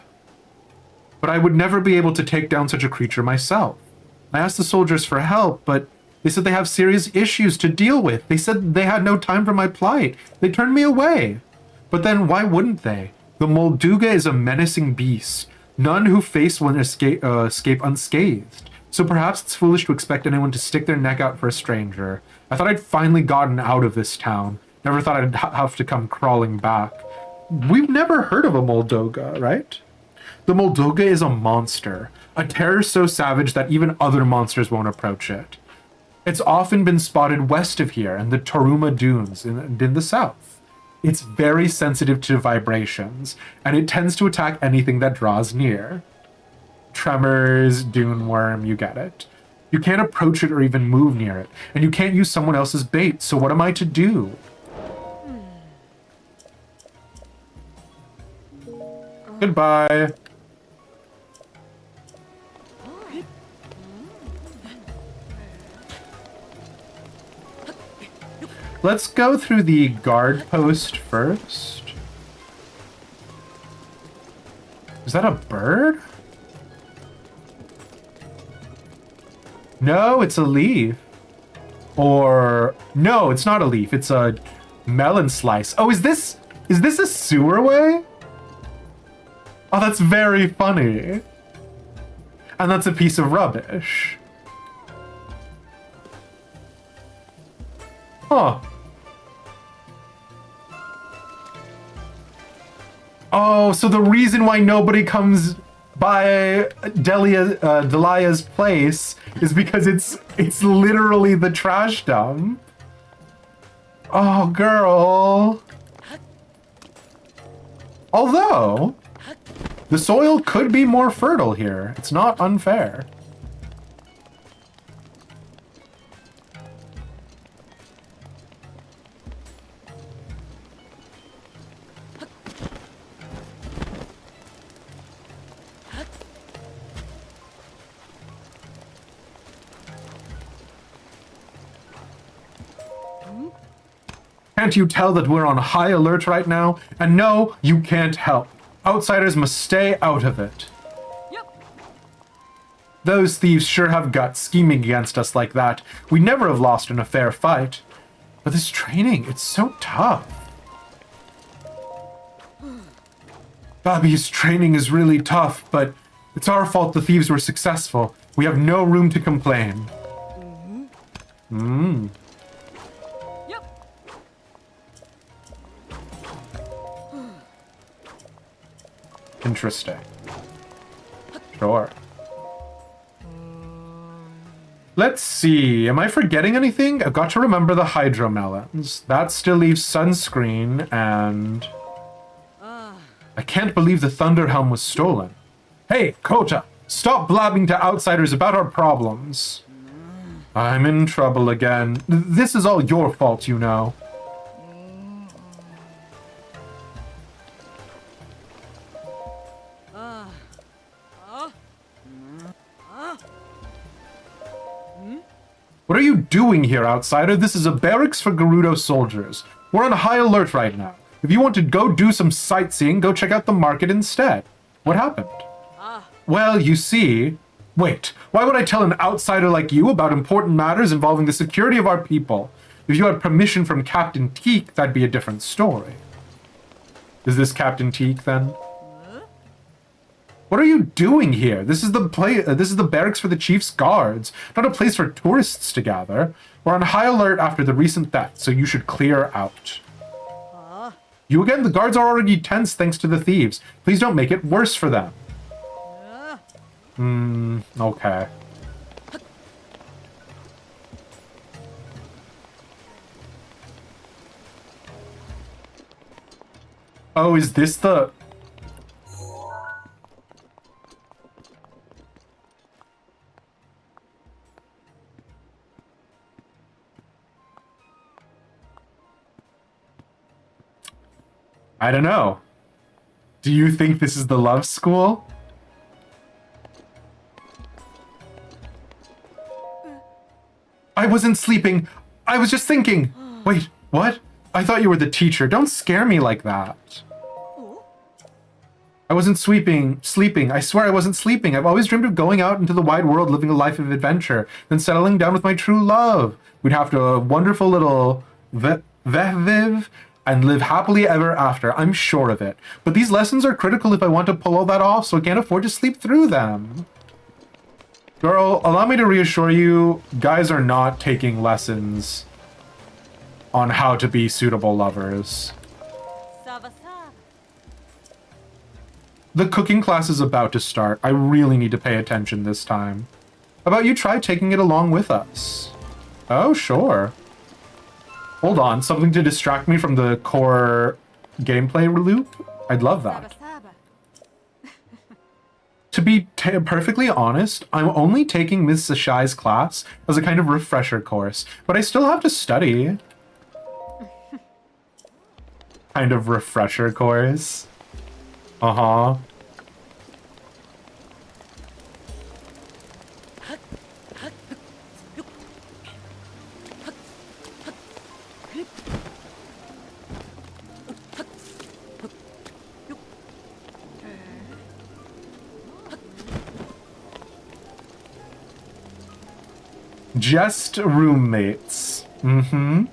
But I would never be able to take down such a creature myself. I asked the soldiers for help, but they said they have serious issues to deal with. They said they had no time for my plight. They turned me away. But then why wouldn't they? The Molduga is a menacing beast. None who face one escape unscathed. So perhaps it's foolish to expect anyone to stick their neck out for a stranger. I thought I'd finally gotten out of this town. Never thought I'd have to come crawling back. We've never heard of a Molduga, right? The Molduga is a monster. A terror so savage that even other monsters won't approach it. It's often been spotted west of here in the Toruma Dunes in the south. It's very sensitive to vibrations, and it tends to attack anything that draws near. Tremors, dune worm, you get it. You can't approach it or even move near it, and you can't use someone else's bait, so what am I to do? Goodbye. Let's go through the guard post first. Is that a bird? No, it's a leaf. Or no, it's not a leaf. It's a melon slice. Oh, is this a sewerway? Oh, that's very funny. And that's a piece of rubbish. Huh. Oh, so the reason why nobody comes by Delia's place is because it's literally the trash dump. Oh, girl. Although, the soil could be more fertile here. It's not unfair. Can't you tell that we're on high alert right now? And no, you can't help. Outsiders must stay out of it. Yep. Those thieves sure have guts scheming against us like that. We'd never have lost in a fair fight. But this training, it's so tough. Bobby's training is really tough, but it's our fault the thieves were successful. We have no room to complain. Yep. Interesting. Sure. Let's see. Am I forgetting anything? I've got to remember the hydromelons. That still leaves sunscreen and... I can't believe the Thunderhelm was stolen. Hey, Kota! Stop blabbing to outsiders about our problems. I'm in trouble again. This is all your fault, you know. What are you doing here, outsider? This is a barracks for Gerudo soldiers. We're on high alert right now. If you want to go do some sightseeing, go check out the market instead. What happened? Well, you see... Wait, why would I tell an outsider like you about important matters involving the security of our people? If you had permission from Captain Teak, that'd be a different story. Is this Captain Teak, then? What are you doing here? This is the barracks for the chief's guards, not a place for tourists to gather. We're on high alert after the recent theft, so you should clear out. You again? The guards are already tense thanks to the thieves. Please don't make it worse for them. Okay. Oh, is this the... I don't know. Do you think this is the love school? I wasn't sleeping. I was just thinking. Wait, what? I thought you were the teacher. Don't scare me like that. I wasn't sleeping. I swear I wasn't sleeping. I've always dreamed of going out into the wide world, living a life of adventure, then settling down with my true love. We'd have a wonderful little vehviv and live happily ever after. I'm sure of it. But these lessons are critical if I want to pull all that off, so I can't afford to sleep through them. Girl, allow me to reassure you, guys are not taking lessons on how to be suitable lovers. The cooking class is about to start. I really need to pay attention this time. How about you try taking it along with us? Oh, sure. Hold on, something to distract me from the core gameplay loop? I'd love that. To be perfectly honest, I'm only taking Ms. Sashai's class as a kind of refresher course, but I still have to study. Kind of refresher course. Uh-huh. Just roommates. Mm-hmm.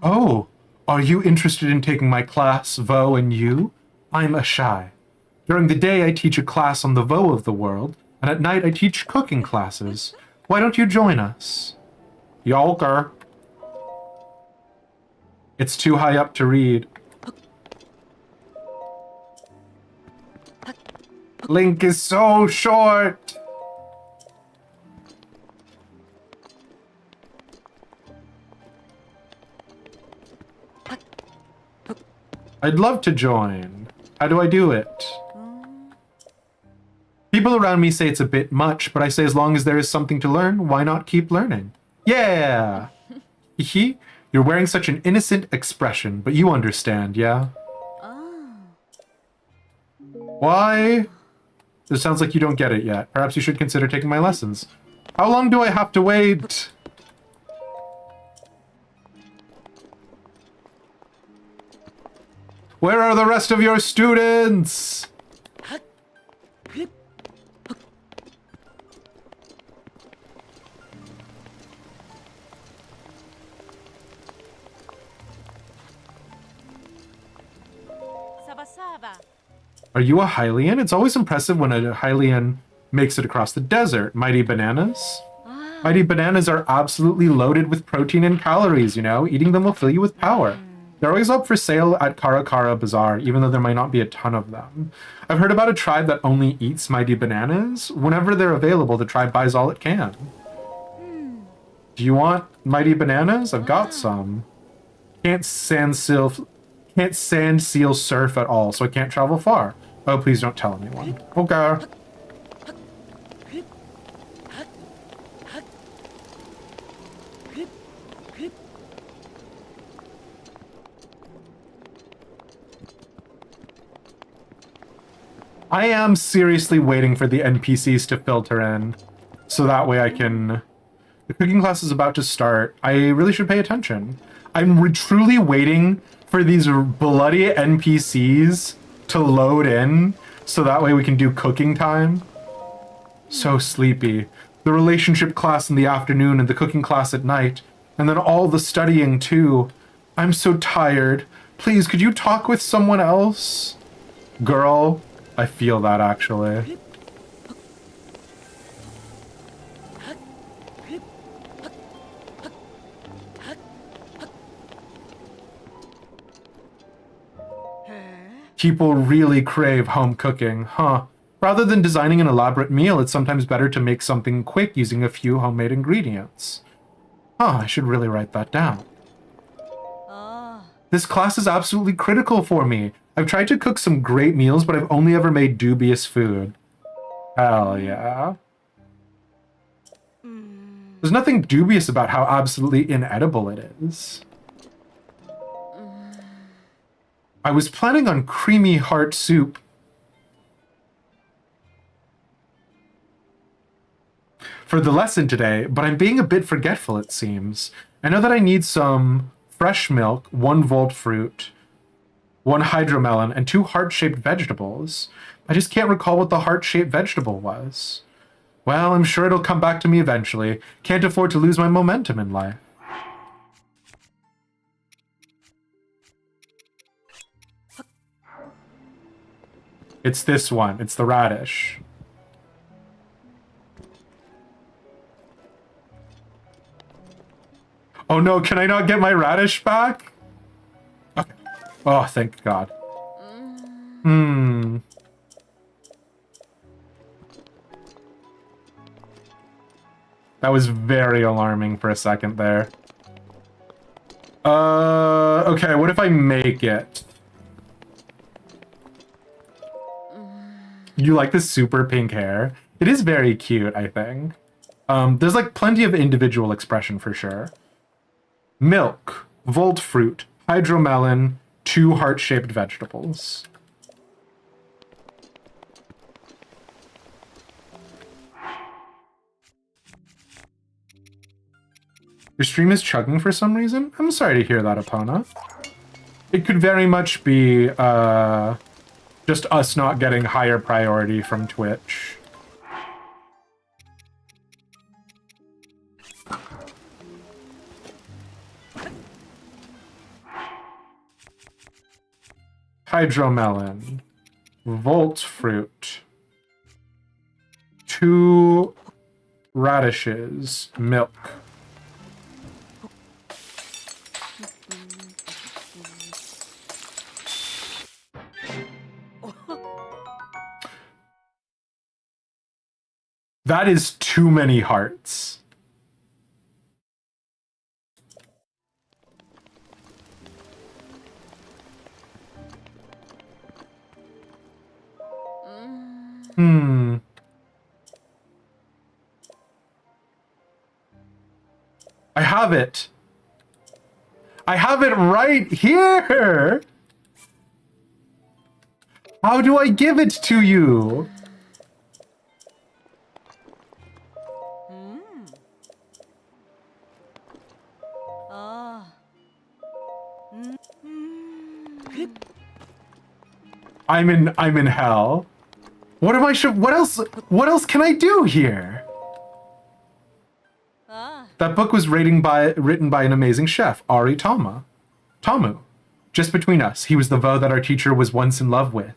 Oh, are you interested in taking my class, Vo and you? I'm Ashai. During the day, I teach a class on the Vo of the world, and at night I teach cooking classes. Why don't you join us? Yolker. It's too high up to read. Link is so short. I'd love to join. How do I do it? People around me say it's a bit much, but I say as long as there is something to learn, why not keep learning? Yeah! Hee. You're wearing such an innocent expression, but you understand, yeah? Why? It sounds like you don't get it yet. Perhaps you should consider taking my lessons. How long do I have to wait? Where are the rest of your students? Are you a Hylian? It's always impressive when a Hylian makes it across the desert. Mighty bananas? Mighty bananas are absolutely loaded with protein and calories, you know? Eating them will fill you with power. They're always up for sale at Karakara Bazaar, even though there might not be a ton of them. I've heard about a tribe that only eats mighty bananas. Whenever they're available, the tribe buys all it can. Do you want mighty bananas? I've got some. Can't sand seal surf at all, so I can't travel far. Oh, please don't tell anyone. Okay. I am seriously waiting for the NPCs to filter in, so that way I can... The cooking class is about to start. I really should pay attention. I'm truly waiting for these bloody NPCs to load in, so that way we can do cooking time. So sleepy. The relationship class in the afternoon and the cooking class at night, and then all the studying too. I'm so tired. Please, could you talk with someone else? Girl, I feel that actually. People really crave home cooking, huh? Rather than designing an elaborate meal, it's sometimes better to make something quick using a few homemade ingredients. Huh, I should really write that down. This class is absolutely critical for me. I've tried to cook some great meals, but I've only ever made dubious food. Hell yeah. There's nothing dubious about how absolutely inedible it is. I was planning on creamy heart soup. For the lesson today, but I'm being a bit forgetful, it seems. I know that I need some fresh milk, 1 volt fruit, 1 hydromelon, and 2 heart-shaped vegetables. I just can't recall what the heart-shaped vegetable was. Well, I'm sure it'll come back to me eventually. Can't afford to lose my momentum in life. It's this one. It's the radish. Oh no, can I not get my radish back? Okay. Oh, thank God. That was very alarming for a second there. Okay, what if I make it? You like the super pink hair? It is very cute, I think. There's like plenty of individual expression for sure. Milk, volt fruit, hydromelon, 2 heart-shaped vegetables. Your stream is chugging for some reason? I'm sorry to hear that, Epona. It could very much be, just us not getting higher priority from Twitch. Hydromelon, volt fruit, 2 radishes, milk. That is too many hearts. I have it. I have it right here. How do I give it to you? I'm in hell. What am I what else can I do here? Ah. That book was written by an amazing chef, Ari Tamu. Just between us, he was the vo that our teacher was once in love with.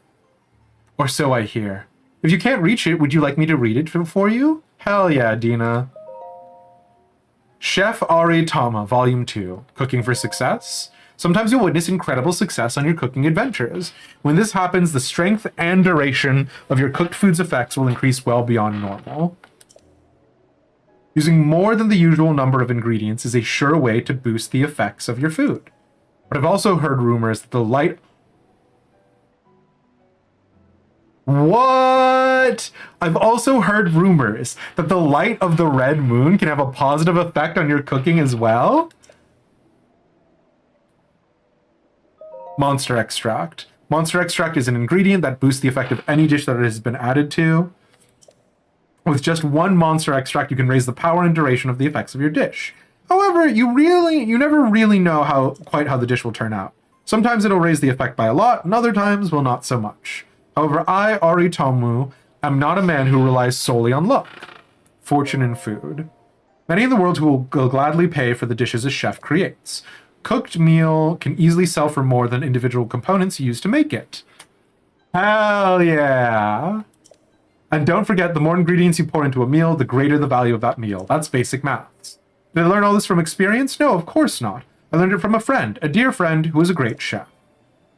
Or so I hear. If you can't reach it, would you like me to read it for you? Hell yeah, Dina. Chef Ari Tama, Volume 2, Cooking for Success. Sometimes you'll witness incredible success on your cooking adventures. When this happens, the strength and duration of your cooked food's effects will increase well beyond normal. Using more than the usual number of ingredients is a sure way to boost the effects of your food. But I've also heard rumors that the light... What? I've also heard rumors that the light of the red moon can have a positive effect on your cooking as well? Monster extract. Monster extract is an ingredient that boosts the effect of any dish that it has been added to. With just one monster extract, you can raise the power and duration of the effects of your dish. However, you never really know quite how the dish will turn out. Sometimes it'll raise the effect by a lot, and other times will not so much. However, I, Ari Tomu, am not a man who relies solely on luck. Fortune in food. Many in the world who will gladly pay for the dishes a chef creates. Cooked meal can easily sell for more than individual components used to make it. Hell yeah! And don't forget, the more ingredients you pour into a meal, the greater the value of that meal. That's basic maths. Did I learn all this from experience? No, of course not. I learned it from a friend, a dear friend who was a great chef.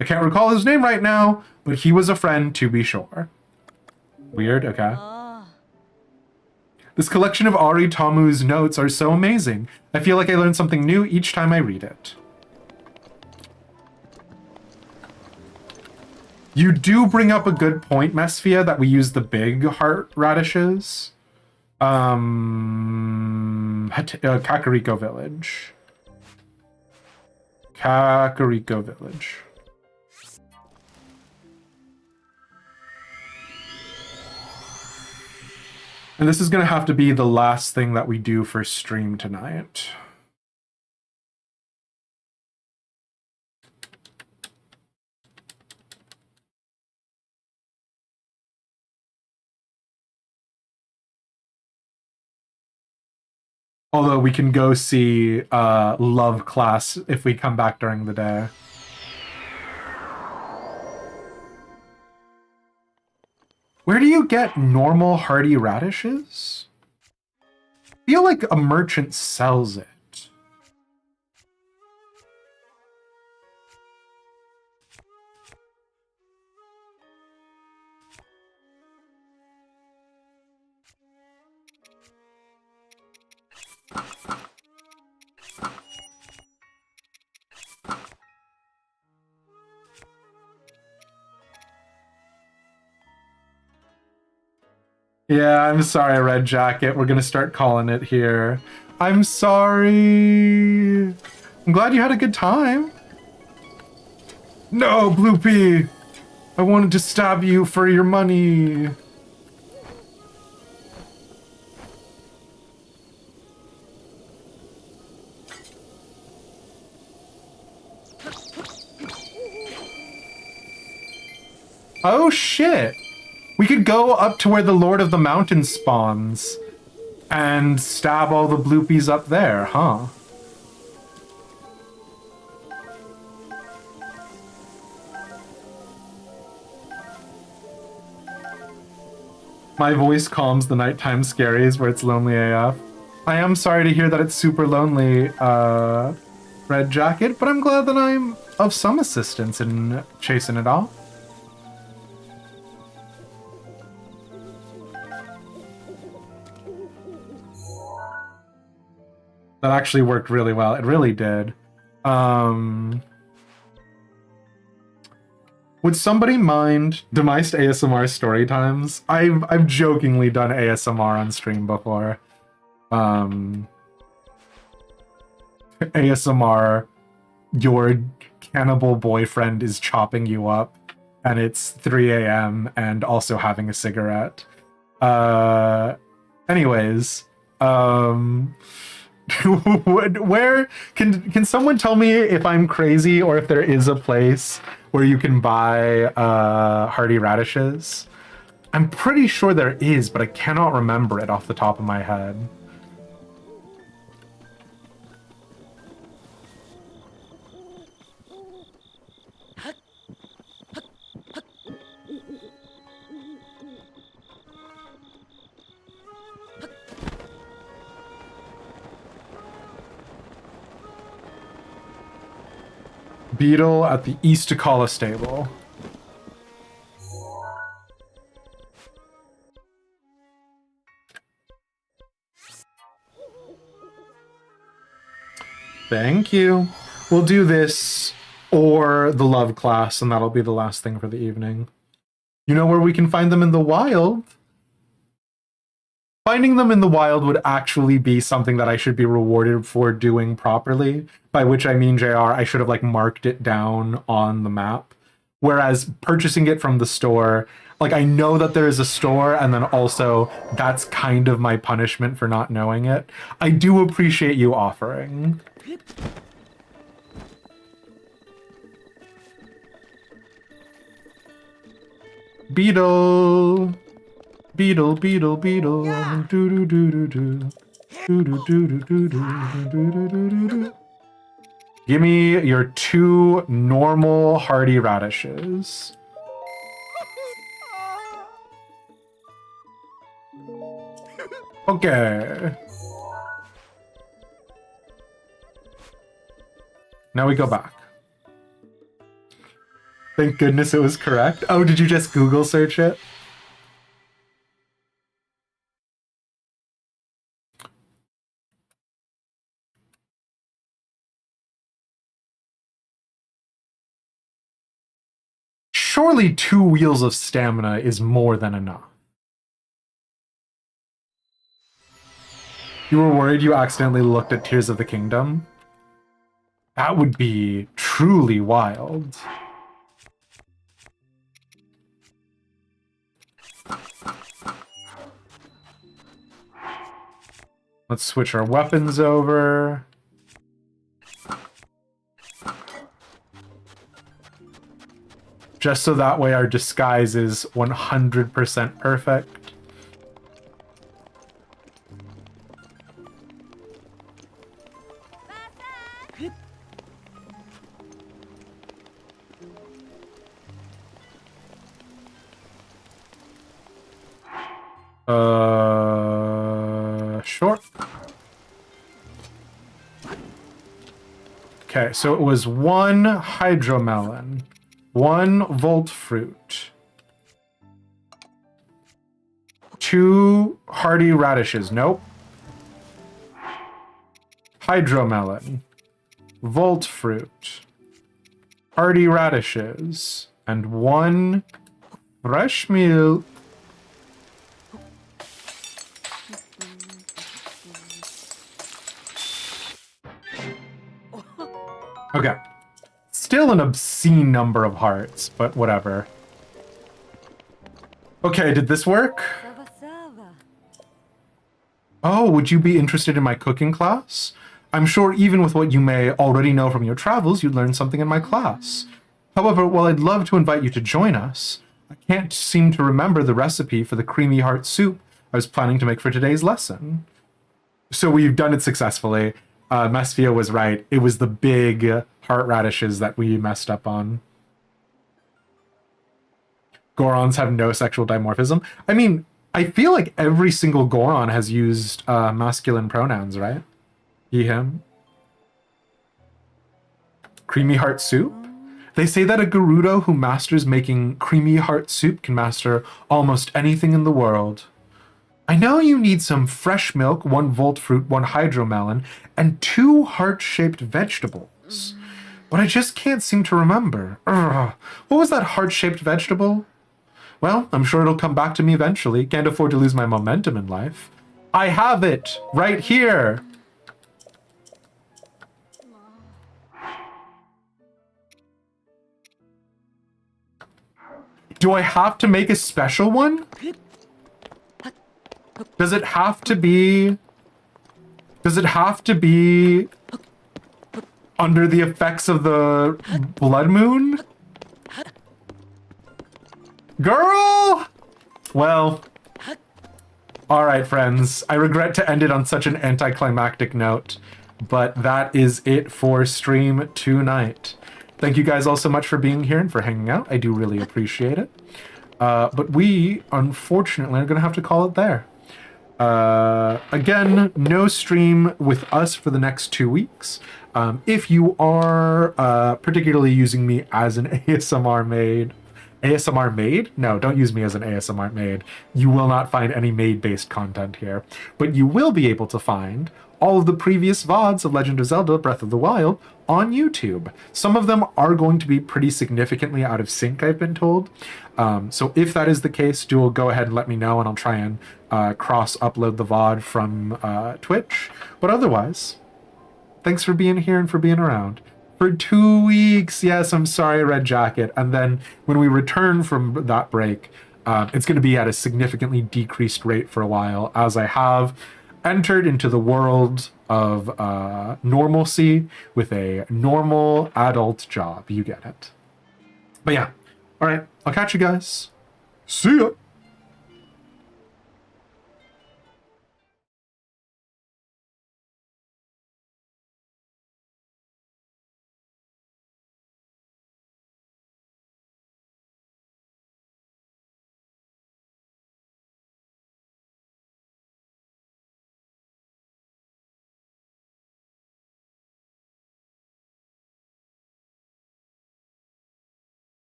I can't recall his name right now, but he was a friend to be sure. Weird, okay. This collection of Ari Tamu's notes are so amazing. I feel like I learn something new each time I read it. You do bring up a good point, Mesfia, that we use the big heart radishes. Kakariko Village. Kakariko Village. And this is going to have to be the last thing that we do for stream tonight. Although we can go see Love class if we come back during the day. Where do you get normal hardy radishes? I feel like a merchant sells it. Yeah, I'm sorry, Red Jacket. We're gonna start calling it here. I'm sorry. I'm glad you had a good time. No, Bloopy! I wanted to stab you for your money. Oh shit! We could go up to where the Lord of the Mountain spawns and stab all the bloopies up there, huh? My voice calms the nighttime scaries where it's lonely AF. I am sorry to hear that it's super lonely, Red Jacket, but I'm glad that I'm of some assistance in chasing it off. That actually worked really well. It really did. Would somebody mind demised ASMR story times? I've jokingly done ASMR on stream before. ASMR, your cannibal boyfriend is chopping you up, and it's 3 a.m. and also having a cigarette. Anyways, Where can someone tell me if I'm crazy or if there is a place where you can buy hardy radishes? I'm pretty sure there is, but I cannot remember it off the top of my head. Beetle at the East Takala stable. Thank you. We'll do this or the love class, and that'll be the last thing for the evening. You know where we can find them in the wild? Finding them in the wild would actually be something that I should be rewarded for doing properly, by which I mean, JR, I should have like marked it down on the map. Whereas purchasing it from the store, like I know that there is a store, and then also that's kind of my punishment for not knowing it. I do appreciate you offering. Beetle. Beetle, beetle, beetle. Do do do do do. Do do do do do do do do. Give me your 2 normal hardy radishes. Okay. Now we go back. Thank goodness it was correct. Oh, did you just Google search it? Surely 2 wheels of stamina is more than enough. You were worried you accidentally looked at Tears of the Kingdom? That would be truly wild. Let's switch our weapons over. Just so that way our disguise is 100% perfect. Sure. Okay, so it was 1 hydromelon, 1 volt fruit, 2 hardy radishes. Nope. Hydromelon, volt fruit, hardy radishes, and 1 fresh milk. Okay. Still an obscene number of hearts, but whatever. Okay, did this work? Sava sava. Oh, would you be interested in my cooking class? I'm sure even with what you may already know from your travels, you'd learn something in my class. However, while I'd love to invite you to join us, I can't seem to remember the recipe for the creamy heart soup I was planning to make for today's lesson. So we've done it successfully. Mesfia was right. It was the big heart radishes that we messed up on. Gorons have no sexual dimorphism. I mean, I feel like every single Goron has used masculine pronouns, right? He, him. Creamy heart soup? They say that a Gerudo who masters making creamy heart soup can master almost anything in the world. I know you need some fresh milk, 1 volt fruit, 1 hydromelon, and 2 heart-shaped vegetables. But I just can't seem to remember. Ugh. What was that heart-shaped vegetable? Well, I'm sure it'll come back to me eventually. Can't afford to lose my momentum in life. I have it! Right here! Do I have to make a special one? Does it have to be Does it have to be under the effects of the blood moon? Girl! Well, all right, friends. I regret to end it on such an anticlimactic note, but that is it for stream tonight. Thank you guys all so much for being here and for hanging out. I do really appreciate it. But we, unfortunately, are going to have to call it there. Again, no stream with us for the next 2 weeks. If you are particularly using me as an ASMR maid? No, don't use me as an ASMR maid. You will not find any maid-based content here. But you will be able to find all of the previous VODs of Legend of Zelda Breath of the Wild on YouTube. Some of them are going to be pretty significantly out of sync, I've been told. So if that is the case, do go ahead and let me know, and I'll try and cross-upload the VOD from Twitch. But otherwise, thanks for being here and for being around. For 2 weeks, yes, I'm sorry, Red Jacket. And then when we return from that break, it's going to be at a significantly decreased rate for a while, as I have entered into the world of normalcy with a normal adult job. You get it. But yeah, all right, I'll catch you guys. See ya.